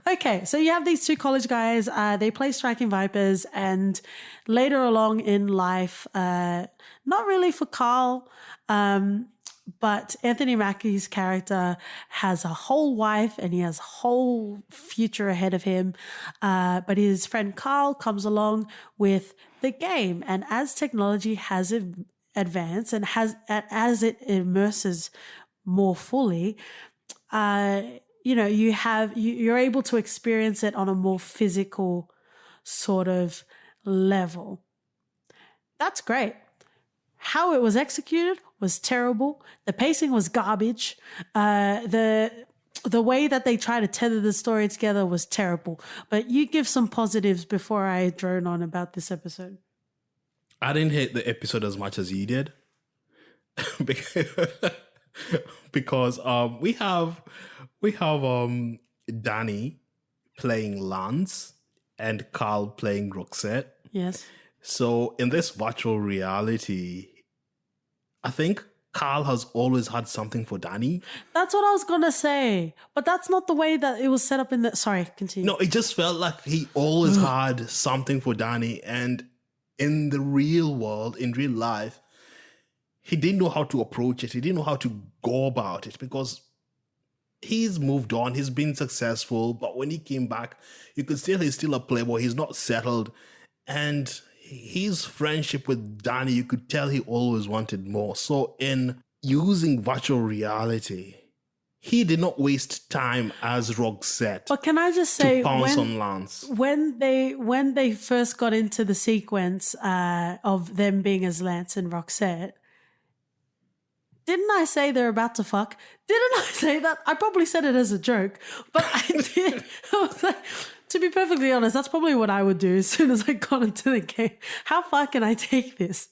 Okay, so you have these 2 college guys. They play Striking Vipers, and later along in life, not really for Carl, but Anthony Mackie's character has a whole wife and he has a whole future ahead of him. But his friend Carl comes along with the game, and as technology has advanced and as it immerses more fully, you're able to experience it on a more physical sort of level. That's great. How it was executed was terrible. The pacing was garbage. The way that they try to tether the story together was terrible. But you give some positives before I drone on about this episode. I didn't hate the episode as much as you did. Because we have Danny playing Lance and Carl playing Roxette. Yes. So in this virtual reality, I think Carl has always had something for Danny. That's what I was going to say. But that's not the way that it was set up in the... Sorry, continue. No, it just felt like he always had something for Danny. And in the real world, in real life, he didn't know how to approach it. He didn't know how to go about it because he's moved on. He's been successful. But when he came back, you could still, he's still a playboy. He's not settled. And his friendship with Danny, you could tell he always wanted more. So in using virtual reality. He did not waste time as Roxette But can I just to say, pounce on Lance. when they first got into the sequence of them being as Lance and Roxette, didn't I say they're about to fuck? Didn't I say that? I probably said it as a joke, but I did. I was like, to be perfectly honest, that's probably what I would do as soon as I got into the game. How far can I take this?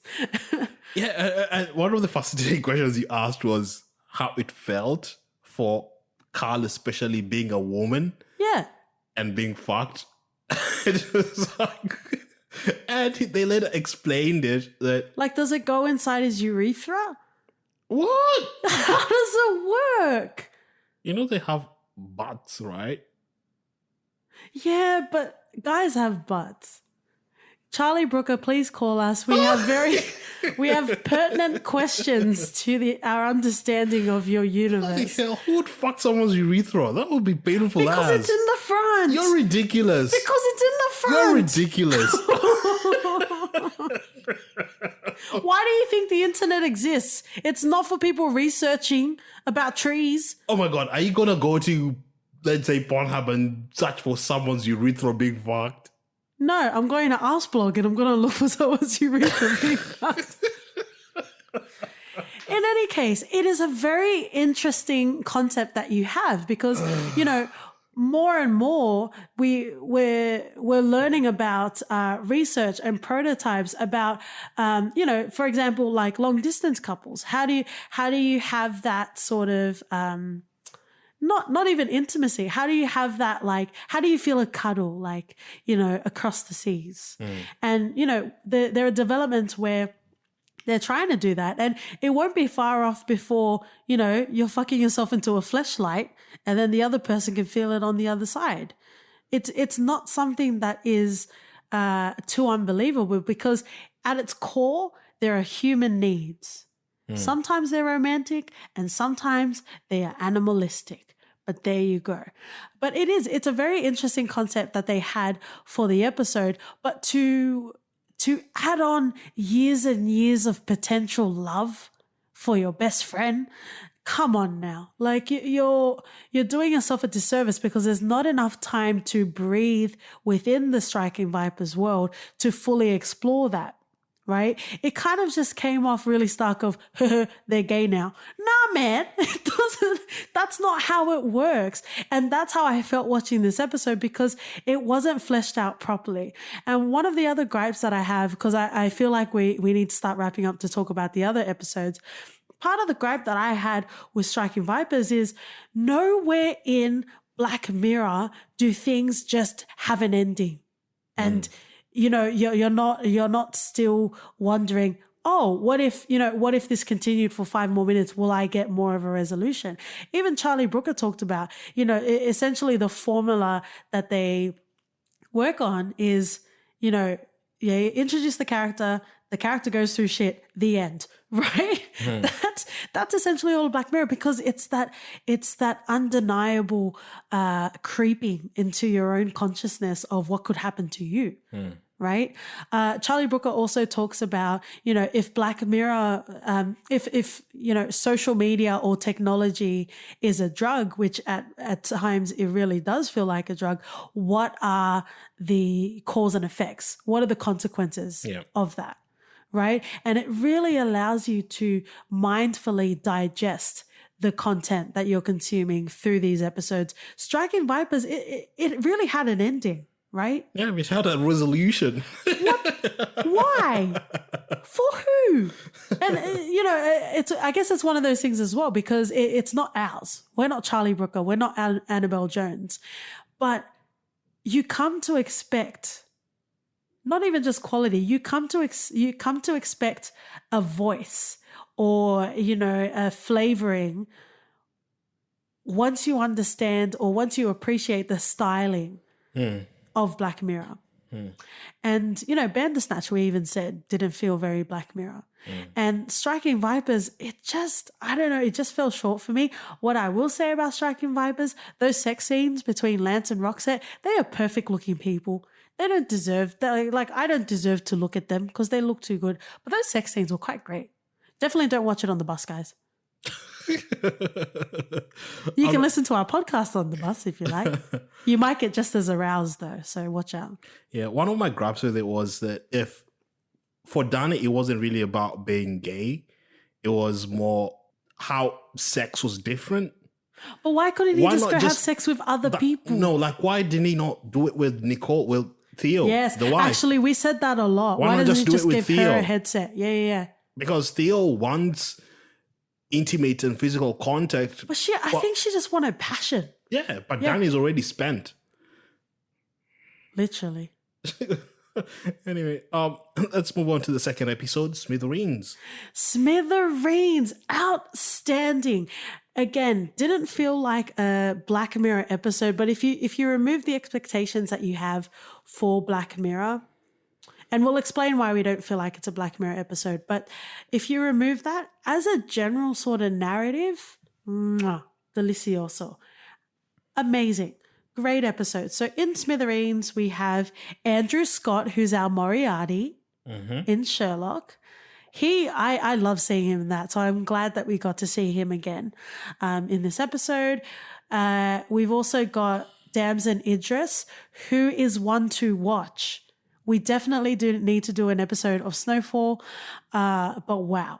Yeah, and one of the fascinating questions you asked was how it felt for Carl, especially being a woman Yeah. and being fucked. It was like, and they later explained it that, Like, does it go inside his urethra? what? How does it work? You know they have butts, right? Yeah, but guys have butts. Charlie Brooker, please call us. We have pertinent questions to our understanding of your universe. Hell, who would fuck someone's urethra? That would be painful. Because it's in the front. You're ridiculous. Because it's in the front. You're ridiculous. Why do you think the internet exists? It's not for people researching about trees. Oh my god, are you gonna go to, let's say, Pornhub and search for someone's urethra being fucked? No, I'm going to Askblog and I'm going to look for someone's urethra being fucked. In any case, it is a very interesting concept that you have because, more and more we're learning about research and prototypes about, for example, like long distance couples. How do you have that sort of not even intimacy? How do you have that, like, how do you feel a cuddle, like, across the seas? And, there are developments where they're trying to do that. And it won't be far off before, you're fucking yourself into a fleshlight and then the other person can feel it on the other side. It's not something that is too unbelievable because at its core, there are human needs. Sometimes they're romantic and sometimes they are animalistic. But there you go. But it's a very interesting concept that they had for the episode. But to add on years and years of potential love for your best friend, come on now. Like you're doing yourself a disservice because there's not enough time to breathe within the Striking Vipers world to fully explore that. Right? It kind of just came off really stark of, they're gay now. Nah, man, it doesn't, that's not how it works. And that's how I felt watching this episode because it wasn't fleshed out properly. And one of the other gripes that I have, because I feel like we need to start wrapping up to talk about the other episodes. Part of the gripe that I had with Striking Vipers is nowhere in Black Mirror do things just have an ending. And you're not still wondering, oh, what if this continued for 5 more minutes? Will I get more of a resolution? Even Charlie Brooker talked about, essentially the formula that they work on is, you introduce the character goes through shit, the end, right? That's essentially all of Black Mirror because it's that undeniable creeping into your own consciousness of what could happen to you. Right. Charlie Brooker also talks about, if Black Mirror, if social media or technology is a drug, which at times it really does feel like a drug, what are the cause and effects? What are the consequences of that? Right. And it really allows you to mindfully digest the content that you're consuming through these episodes. Striking Vipers, it really had an ending. Right? Yeah, we had a resolution. What? Why? For who? And, I guess it's one of those things as well because it's not ours. We're not Charlie Brooker. We're not Annabelle Jones. But you come to expect, not even just quality, you come to expect a voice or, a flavoring once you understand or once you appreciate the styling of Black Mirror. And, Bandersnatch, we even said, didn't feel very Black Mirror. And Striking Vipers, it just fell short for me. What I will say about Striking Vipers, those sex scenes between Lance and Roxette, they are perfect looking people. They don't deserve that. Like, I don't deserve to look at them because they look too good. But those sex scenes were quite great. Definitely don't watch it on the bus, guys. You can listen to our podcast on the bus if you like. You might get just as aroused though, so watch out. Yeah, one of my gripes with it was that if for Danny it wasn't really about being gay, it was more how sex was different. But why couldn't he Why just not go have just- sex with other people? No, like why didn't he not do it with Nicole, with Theo, Yes, the wife? actually, we said that a lot. Why Why not doesn't just he do it just with give Theo? her a headset? Yeah. Because Theo wants intimate and physical contact. But I think she just wanted passion. Yeah, but Danny's already spent. Literally. Anyway, let's move on to the second episode, Smithereens. Smithereens, outstanding. Again, didn't feel like a Black Mirror episode, but if you remove the expectations that you have for Black Mirror, and we'll explain why we don't feel like it's a Black Mirror episode, but if you remove that, as a general sort of narrative, delicioso. Amazing. Great episode. So in Smithereens, we have Andrew Scott, who's our Moriarty in Sherlock. I love seeing him in that, so I'm glad that we got to see him again in this episode. We've also got Damson Idris, who is one to watch. We definitely do need to do an episode of Snowfall, but wow.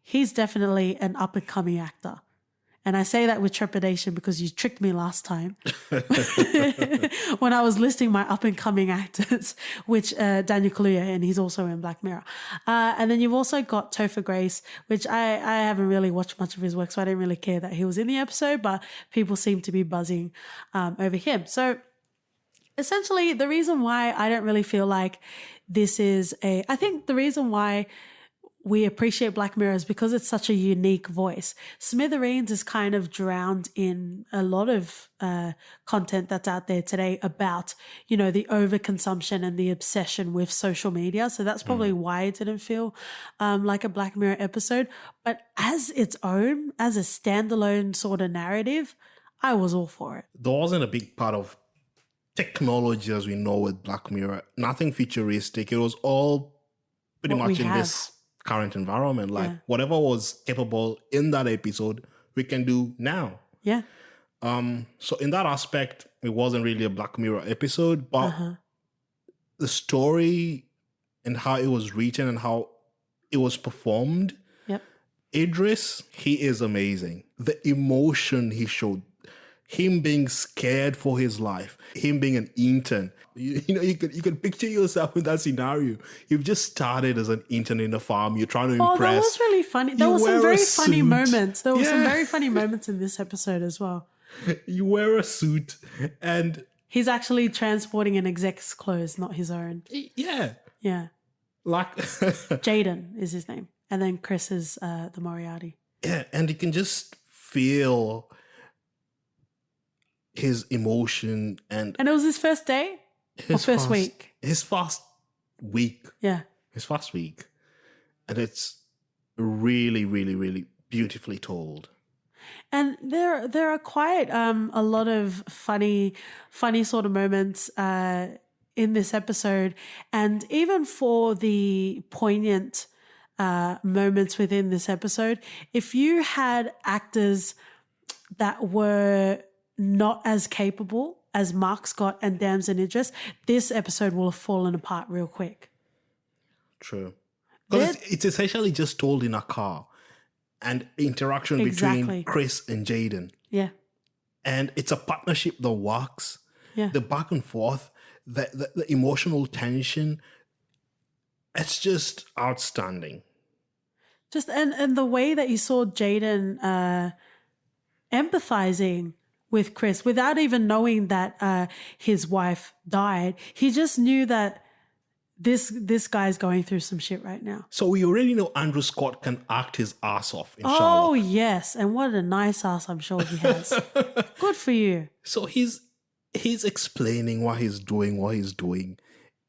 He's definitely an up-and-coming actor. And I say that with trepidation because you tricked me last time when I was listing my up-and-coming actors, which Daniel Kaluuya, and he's also in Black Mirror. And then you've also got Topher Grace, which I haven't really watched much of his work, so I didn't really care that he was in the episode, but people seem to be buzzing over him. So essentially, the reason why I don't really feel like this is I think the reason why we appreciate Black Mirror is because it's such a unique voice. Smithereens is kind of drowned in a lot of content that's out there today about, the overconsumption and the obsession with social media. So that's probably why it didn't feel like a Black Mirror episode. But as its own, as a standalone sort of narrative, I was all for it. There wasn't a big part of technology as we know with Black Mirror. Nothing futuristic. It was all pretty What we much in have. this current environment. Like whatever was capable in that episode, we can do now. Yeah. So in that aspect, it wasn't really a Black Mirror episode, but the story and how it was written and how it was performed. Yep. Idris, he is amazing. The emotion he showed, him being scared for his life, him being an intern. You could picture yourself in that scenario. You've just started as an intern in a farm. You're trying to impress. Oh, that was really funny. There You were some wear very a funny suit. moments. There were some Yeah. very funny moments in this episode as well. You wear a suit and He's actually transporting an exec's clothes, not his own. yeah, Yeah. like Jaden is his name. And then Chris is the Moriarty. yeah, and you can just feel his emotion and And it was his first day? Or first week? His first week. Yeah. His first week. And it's really, really, really beautifully told. And there are quite a lot of funny sort of moments in this episode. And even for the poignant moments within this episode, if you had actors that were not as capable as Mark Scott and Damson Idris, this episode will have fallen apart real quick. True. Because it's essentially just told in a car and interaction Exactly. between Chris and Jaden. Yeah. And it's a partnership that works. Yeah. The back and forth, the emotional tension, it's just outstanding. Just and the way that you saw Jaden empathizing with Chris without even knowing that his wife died. He just knew that this guy's going through some shit right now. So we already know Andrew Scott can act his ass off in Oh, Sherlock. yes. And what a nice ass I'm sure he has. Good for you. So he's explaining why he's doing what he's doing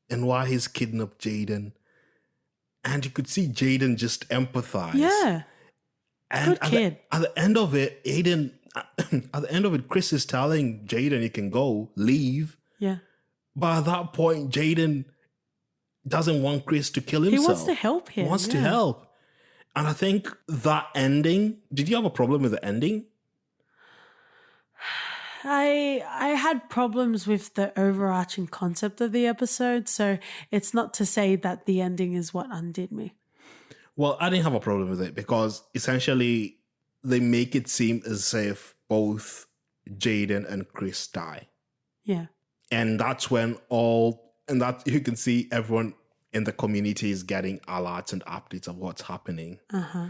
and why he's kidnapped Jaden. And you could see Jaden just empathize. Yeah. And Good kid. At the end of it, Chris is telling Jaden, you can go, leave. Yeah. But at that point, Jaden doesn't want Chris to kill himself. He wants to help him. He wants to yeah. help. And I think that ending, did you have a problem with the ending? I had problems with the overarching concept of the episode, so it's not to say that the ending is what undid me. Well, I didn't have a problem with it because essentially they make it seem as if both Jaden and Chris die. Yeah. And that's when that you can see everyone in the community is getting alerts and updates of what's happening. Uh-huh.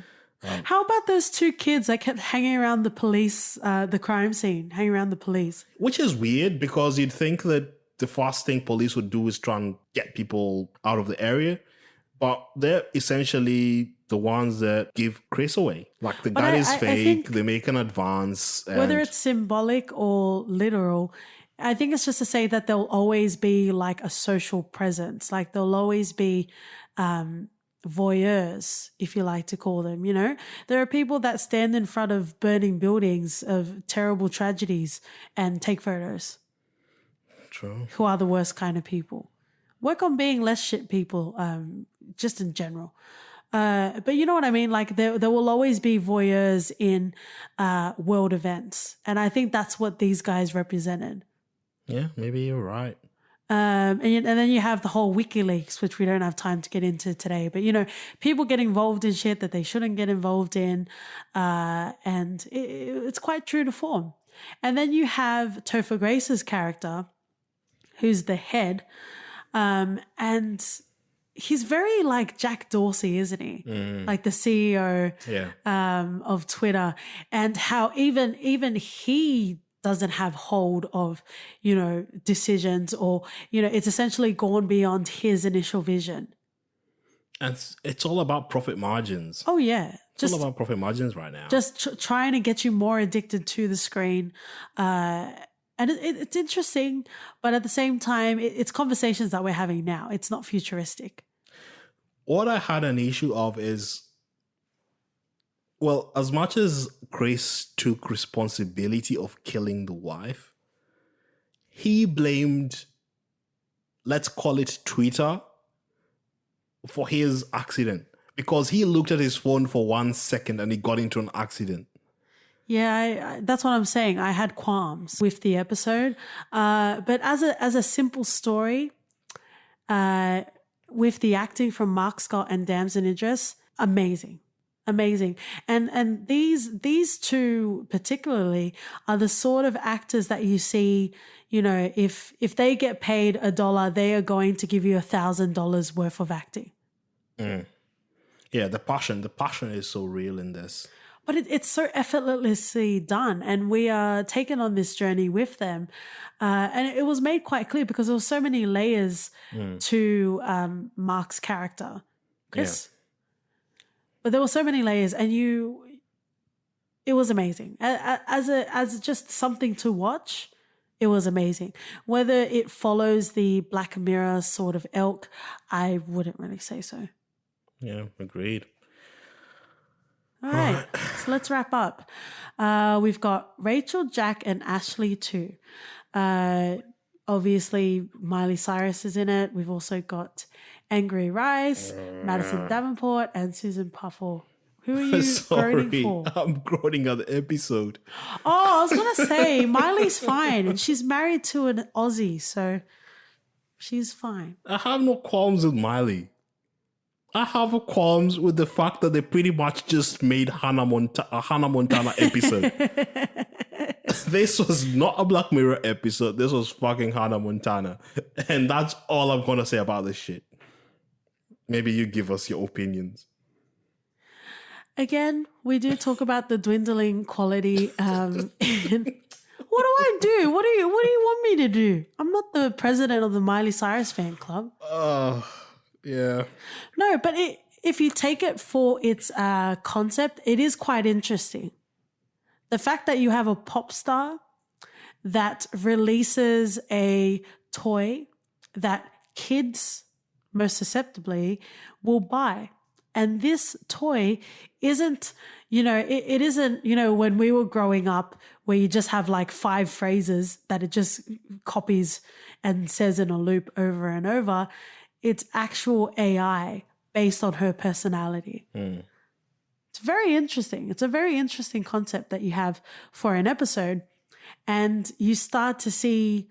How about those two kids that kept hanging around the police, the crime scene, hanging around the police? Which is weird because you'd think that the first thing police would do is try and get people out of the area. But they're essentially the ones that give Chris away. Like the guy is fake, they make an advance. Whether it's symbolic or literal, I think it's just to say that there'll always be like a social presence. Like there'll always be voyeurs, if you like to call them, you know? There are people that stand in front of burning buildings of terrible tragedies and take photos. True. Who are the worst kind of people. Work on being less shit people, just in general. But you know what I mean? Like there will always be voyeurs in world events. And I think that's what these guys represented. Yeah, maybe you're right. And then you have the whole WikiLeaks, which we don't have time to get into today. But, you know, people get involved in shit that they shouldn't get involved in. And it's quite true to form. And then you have Topher Grace's character, who's the head. And he's very like Jack Dorsey, isn't he? Like the CEO of Twitter. And how even he doesn't have hold of, you know, decisions or, you know, it's essentially gone beyond his initial vision. And it's all about profit margins. Oh, yeah. It's all about profit margins right now. Just trying to get you more addicted to the screen. And it's interesting, but at the same time, it's conversations that we're having now. It's not futuristic. What I had an issue of is, well, as much as Chris took responsibility of killing the wife, he blamed, let's call it Twitter, for his accident. Because he looked at his phone for 1 second and he got into an accident. Yeah, that's what I'm saying. I had qualms with the episode. But as a simple story, with the acting from Mark Scott and Damson Idris, amazing. And these two particularly are the sort of actors that you see, you know, if they get paid $1, they are going to give you $1,000 worth of acting. Yeah, the passion is so real in this. But it's so effortlessly done, and we are taken on this journey with them. And it was made quite clear because there were so many layers to Mark's character, Chris. Yeah. But there were so many layers, and it was amazing. As just something to watch, it was amazing. Whether it follows the Black Mirror sort of ilk, I wouldn't really say so. Yeah, agreed. All right, so let's wrap up. We've got Rachel, Jack, and Ashley too. Obviously, Miley Cyrus is in it. We've also got Angry Rice, Madison Davenport, and Susan Puffle. Who are you groaning for? I'm groaning at the episode. Oh, I was going to say, Miley's fine, and she's married to an Aussie, so she's fine. I have no qualms with Miley. I have qualms with the fact that they pretty much just made a Hannah Montana episode. This was not a Black Mirror episode. This was fucking Hannah Montana. And that's all I'm going to say about this shit. Maybe you give us your opinions. Again, we do talk about the dwindling quality. What do I do? What do you want me to do? I'm not the president of the Miley Cyrus fan club. Yeah. No, but if you take it for its concept, it is quite interesting. The fact that you have a pop star that releases a toy that kids most susceptibly will buy. And this toy isn't, it isn't, when we were growing up where you just have like 5 phrases that it just copies and says in a loop over and over. It's actual AI based on her personality. It's very interesting. It's a very interesting concept that you have for an episode. And you start to see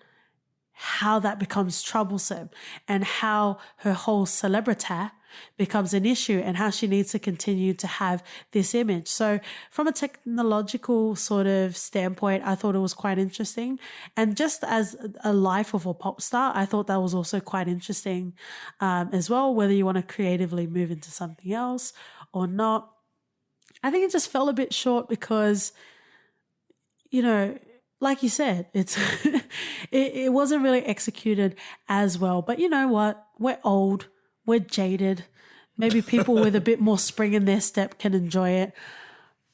how that becomes troublesome and how her whole celebrity becomes an issue and how she needs to continue to have this image. So from a technological sort of standpoint, I thought it was quite interesting. And just as a life of a pop star, I thought that was also quite interesting as well, whether you want to creatively move into something else or not. I think it just fell a bit short because, you know, like you said, it wasn't really executed as well. But you know what? We're old. We're jaded. Maybe people with a bit more spring in their step can enjoy it.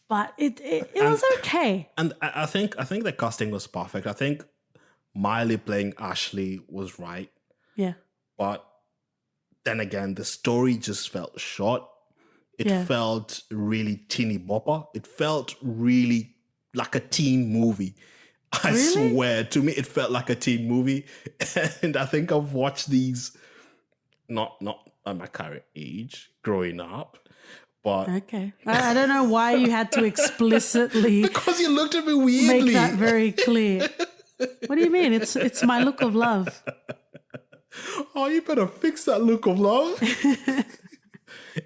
But it was okay. And I think the casting was perfect. I think Miley playing Ashley was right. Yeah. But then again, the story just felt short. It felt really teeny bopper. It felt really like a teen movie. I swear, to me, it felt like a teen movie. And I think I've watched these, not at my current age, growing up, but... Okay. I don't know why you had to explicitly... Because you looked at me weirdly. Make that very clear. What do you mean? It's my look of love. Oh, you better fix that look of love.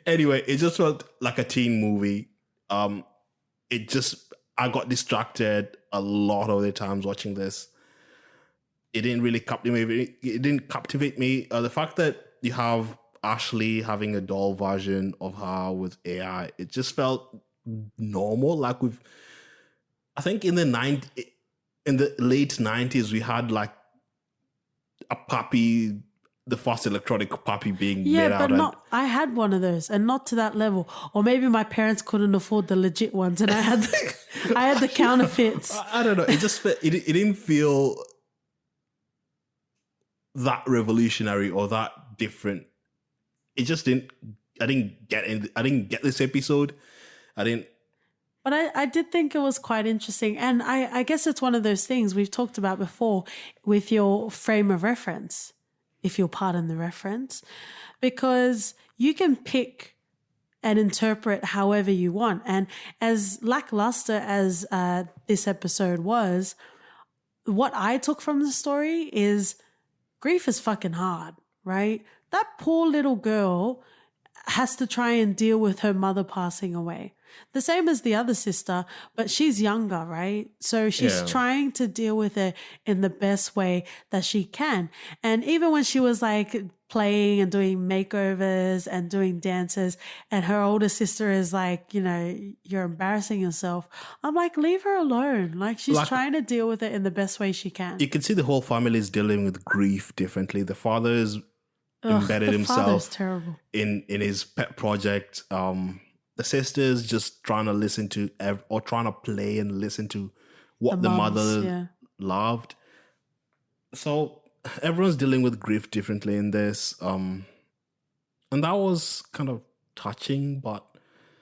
Anyway, it just felt like a teen movie. I got distracted a lot of the times watching this. It didn't really captivate me. It didn't captivate me. The fact that you have Ashley having a doll version of her with AI, it just felt normal. Like I think in the late 90s, we had like a puppy, the first electronic puppy being made out. Yeah, but I had one of those and not to that level. Or maybe my parents couldn't afford the legit ones and I had the counterfeits. I don't know. It just it didn't feel that revolutionary or that different. It just didn't. I didn't get this episode. But I did think it was quite interesting. And I guess it's one of those things we've talked about before with your frame of reference, if you'll pardon the reference, because you can pick and interpret however you want. And as lackluster as this episode was, what I took from the story is grief is fucking hard, right? That poor little girl has to try and deal with her mother passing away. The same as the other sister, but she's younger, right? So she's trying to deal with it in the best way that she can. And even when she was like playing and doing makeovers and doing dances and her older sister is like, you know, you're embarrassing yourself. I'm like, leave her alone. Like she's trying to deal with it in the best way she can. You can see the whole family is dealing with grief differently. The father is embedded himself in his pet project. The sister's just trying to listen to or trying to play and listen to what the mother loved. So everyone's dealing with grief differently in this. And that was kind of touching, but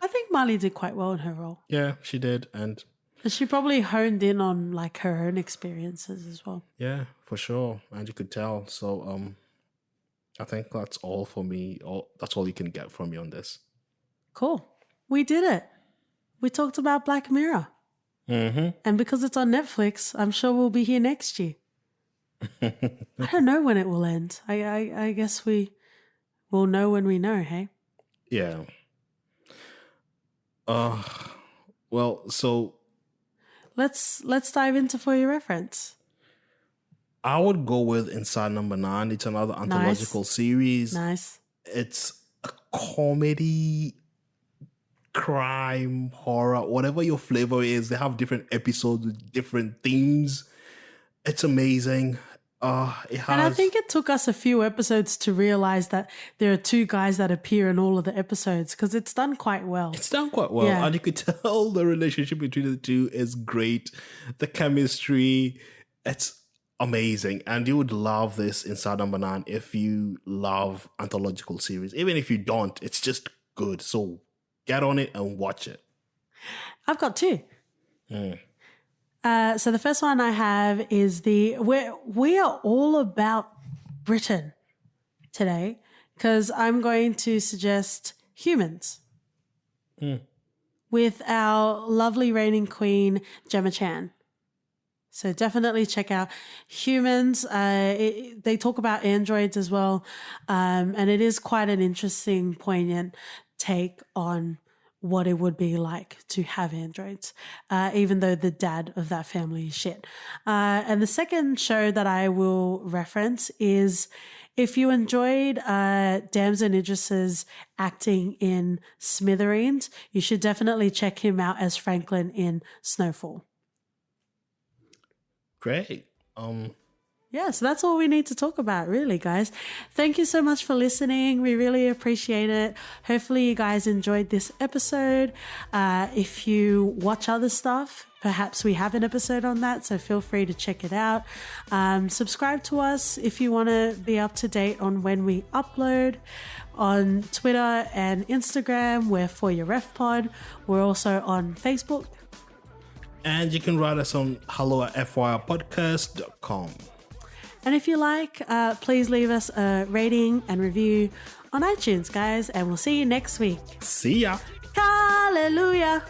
I think Marley did quite well in her role. Yeah, she did. And she probably honed in on like her own experiences as well. Yeah, for sure. And you could tell. So I think that's all for me. That's all you can get from me on this. Cool. We did it. We talked about Black Mirror. Mm-hmm. And because it's on Netflix, I'm sure we'll be here next year. I don't know when it will end. I guess we will know when we know, hey? Yeah. Well, so... Let's dive into For Your Reference. I would go with Inside Number 9. It's another anthological series. Nice. It's a comedy, crime, horror, whatever your flavor is. They have different episodes with different themes. It's amazing. And I think it took us a few episodes to realize that there are two guys that appear in all of the episodes because it's done quite well. It's done quite well. Yeah. And you could tell the relationship between the two is great. The chemistry, it's amazing. And you would love this Inside Number 9 if you love anthological series. Even if you don't, it's just good. So get on it and watch it. I've got two. So the first one I have is we are all about Britain today because I'm going to suggest Humans. with our lovely reigning queen, Gemma Chan. So definitely check out Humans. They talk about androids as well. And it is quite an interesting, poignant take on what it would be like to have androids, even though the dad of that family is shit. And the second show that I will reference is, if you enjoyed Damson Idris's acting in Smithereens, you should definitely check him out as Franklin in Snowfall. Great. Yeah, so that's all we need to talk about, really, guys. Thank you so much for listening. We really appreciate it. Hopefully you guys enjoyed this episode. If you watch other stuff, perhaps we have an episode on that, so feel free to check it out. Subscribe to us if you want to be up to date on when we upload. On Twitter and Instagram, we're For Your Ref Pod. We're also on Facebook. And you can write us on hello@fyopodcast.com. And if you like, please leave us a rating and review on iTunes, guys. And we'll see you next week. See ya. Hallelujah.